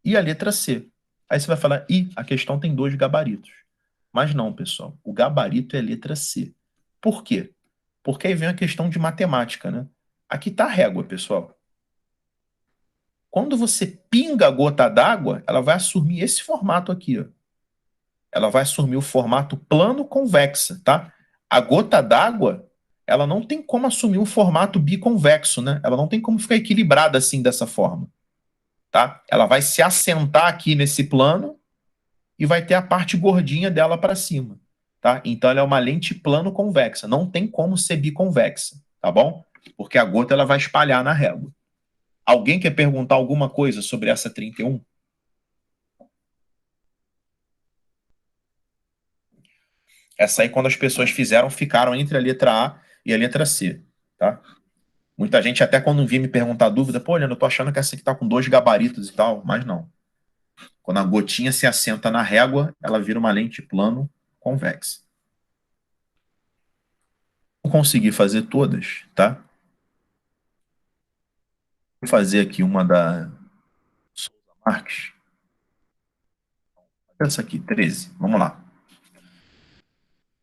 e a letra C. Aí você vai falar, a questão tem 2 gabaritos. Mas não, pessoal, o gabarito é a letra C. Por quê? Porque aí vem a questão de matemática, né? Aqui está a régua, pessoal. Quando você pinga a gota d'água, ela vai assumir esse formato aqui, ó. Ela vai assumir o formato plano convexa, tá? A gota d'água, ela não tem como assumir o formato biconvexo, né? Ela não tem como ficar equilibrada assim, dessa forma, tá? Ela vai se assentar aqui nesse plano e vai ter a parte gordinha dela para cima, tá? Então ela é uma lente plano convexa, não tem como ser biconvexa, tá bom? Porque a gota ela vai espalhar na régua. Alguém quer perguntar alguma coisa sobre essa 31? Essa aí, quando as pessoas fizeram, ficaram entre a letra A e a letra C, tá? Muita gente, até quando vinha me perguntar dúvida, pô, Leandro, eu tô achando que essa aqui tá com 2 gabaritos e tal, mas não. Quando a gotinha se assenta na régua, ela vira uma lente plano convexa. Vou conseguir fazer todas, tá? Vou fazer aqui uma da Souza Marques. Essa aqui, 13. Vamos lá.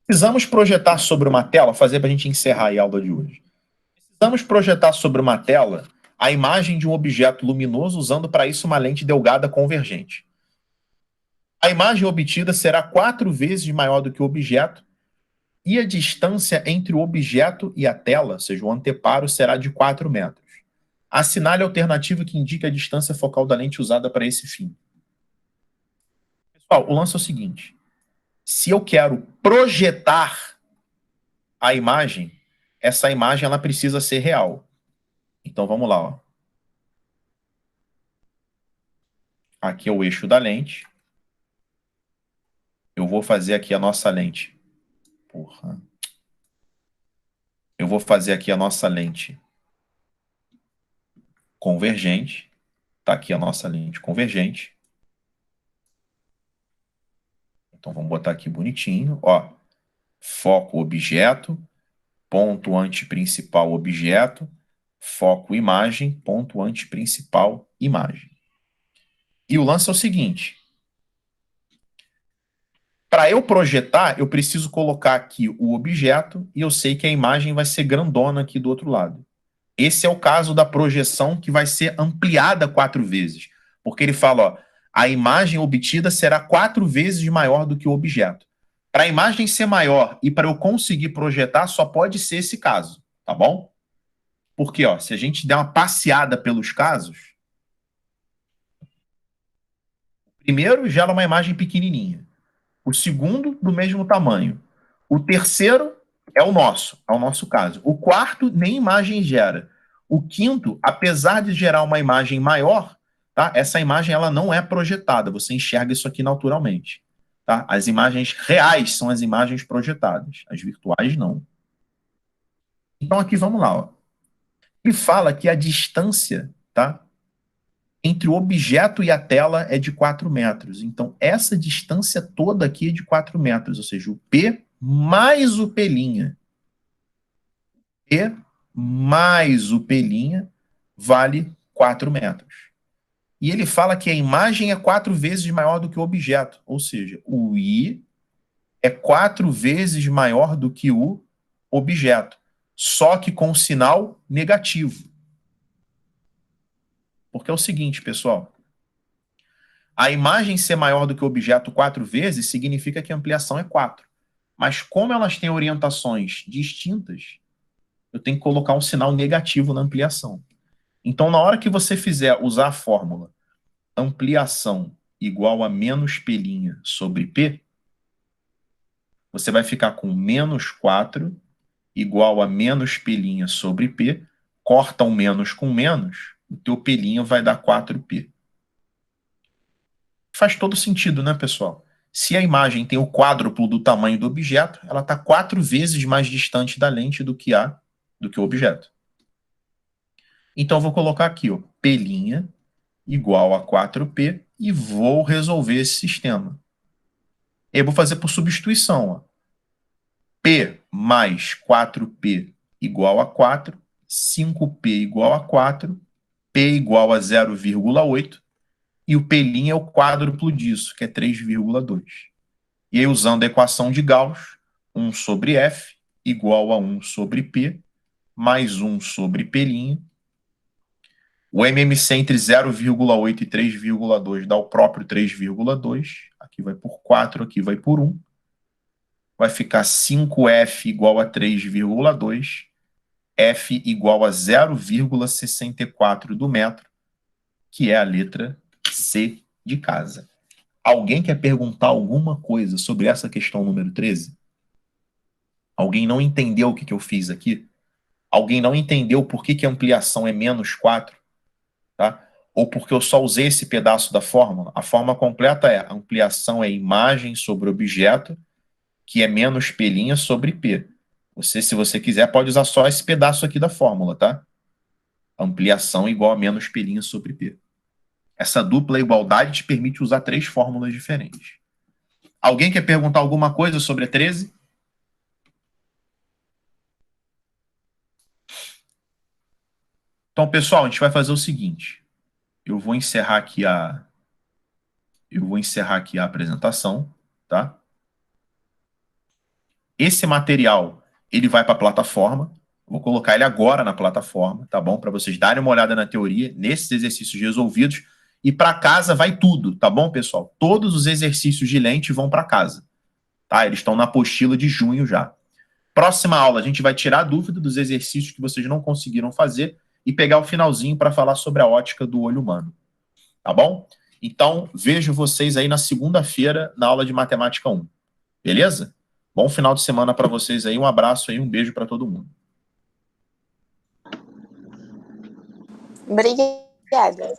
Precisamos projetar sobre uma tela, fazer para a gente encerrar a aula de hoje. Precisamos projetar sobre uma tela a imagem de um objeto luminoso usando para isso uma lente delgada convergente. A imagem obtida será 4 vezes maior do que o objeto e a distância entre o objeto e a tela, ou seja, o anteparo, será de 4 metros. Assinale a alternativa que indica a distância focal da lente usada para esse fim. Pessoal, o lance é o seguinte. Se eu quero projetar a imagem, essa imagem ela precisa ser real. Então vamos lá, ó. Aqui é o eixo da lente. Eu vou fazer aqui a nossa lente. Eu vou fazer aqui a nossa lente convergente. Tá aqui a nossa lente convergente. Então vamos botar aqui bonitinho, ó. Foco objeto, ponto antiprincipal objeto, foco imagem, ponto antiprincipal imagem. E o lance é o seguinte. Para eu projetar, eu preciso colocar aqui o objeto e eu sei que a imagem vai ser grandona aqui do outro lado. Esse é o caso da projeção que vai ser ampliada 4 vezes. Porque ele fala, ó, a imagem obtida será 4 vezes maior do que o objeto. Para a imagem ser maior e para eu conseguir projetar, só pode ser esse caso, tá bom? Porque, ó, se a gente der uma passeada pelos casos, o primeiro gera uma imagem pequenininha. O segundo, do mesmo tamanho. O terceiro é o nosso caso. O quarto, nem imagem gera. O quinto, apesar de gerar uma imagem maior, tá? Essa imagem ela não é projetada. Você enxerga isso aqui naturalmente. Tá? As imagens reais são as imagens projetadas. As virtuais, não. Então aqui vamos lá, ó. Ele fala que a distância, tá, entre o objeto e a tela é de 4 metros. Então essa distância toda aqui é de 4 metros, ou seja, o P mais o P'. P mais o P' vale 4 metros. E ele fala que a imagem é 4 vezes maior do que o objeto, ou seja, o I é 4 vezes maior do que o objeto, só que com sinal negativo. Porque é o seguinte, pessoal, a imagem ser maior do que o objeto 4 vezes significa que a ampliação é 4. Mas como elas têm orientações distintas, eu tenho que colocar um sinal negativo na ampliação. Então, na hora que você fizer usar a fórmula ampliação igual a menos P' sobre P, você vai ficar com menos 4 igual a menos P' sobre P, corta um menos com menos, o teu P' vai dar 4P. Faz todo sentido, né, pessoal? Se a imagem tem o quádruplo do tamanho do objeto, ela está 4 vezes mais distante da lente do que o objeto. Então, eu vou colocar aqui, ó, P' igual a 4P e vou resolver esse sistema. Eu vou fazer por substituição. Ó. P mais 4P igual a 4, 5P igual a 4, P igual a 0,8, e o P' é o quádruplo disso, que é 3,2. E aí, usando a equação de Gauss, 1 sobre F igual a 1 sobre P, mais 1 sobre P'. O MMC entre 0,8 e 3,2 dá o próprio 3,2. Aqui vai por 4, aqui vai por 1. Vai ficar 5F igual a 3,2. F igual a 0,64 do metro, que é a letra C de casa. Alguém quer perguntar alguma coisa sobre essa questão número 13? Alguém não entendeu o que eu fiz aqui? Alguém não entendeu por que a ampliação é menos 4? Tá? Ou porque eu só usei esse pedaço da fórmula? A fórmula completa é: a ampliação é imagem sobre objeto, que é menos P' sobre P. Você, se você quiser, pode usar só esse pedaço aqui da fórmula, tá? Ampliação igual a menos P' sobre P. Essa dupla igualdade te permite usar 3 fórmulas diferentes. Alguém quer perguntar alguma coisa sobre a 13? Então, pessoal, a gente vai fazer o seguinte. Eu vou encerrar aqui a apresentação, tá? Esse material, ele vai para a plataforma. Vou colocar ele agora na plataforma, tá bom? Para vocês darem uma olhada na teoria, nesses exercícios resolvidos. E para casa vai tudo, tá bom, pessoal? Todos os exercícios de lente vão para casa, tá? Eles estão na apostila de junho já. Próxima aula, a gente vai tirar a dúvida dos exercícios que vocês não conseguiram fazer e pegar o finalzinho para falar sobre a ótica do olho humano, tá bom? Então, vejo vocês aí na segunda-feira na aula de Matemática 1, beleza? Bom final de semana para vocês aí, um abraço aí, um beijo para todo mundo. Obrigada.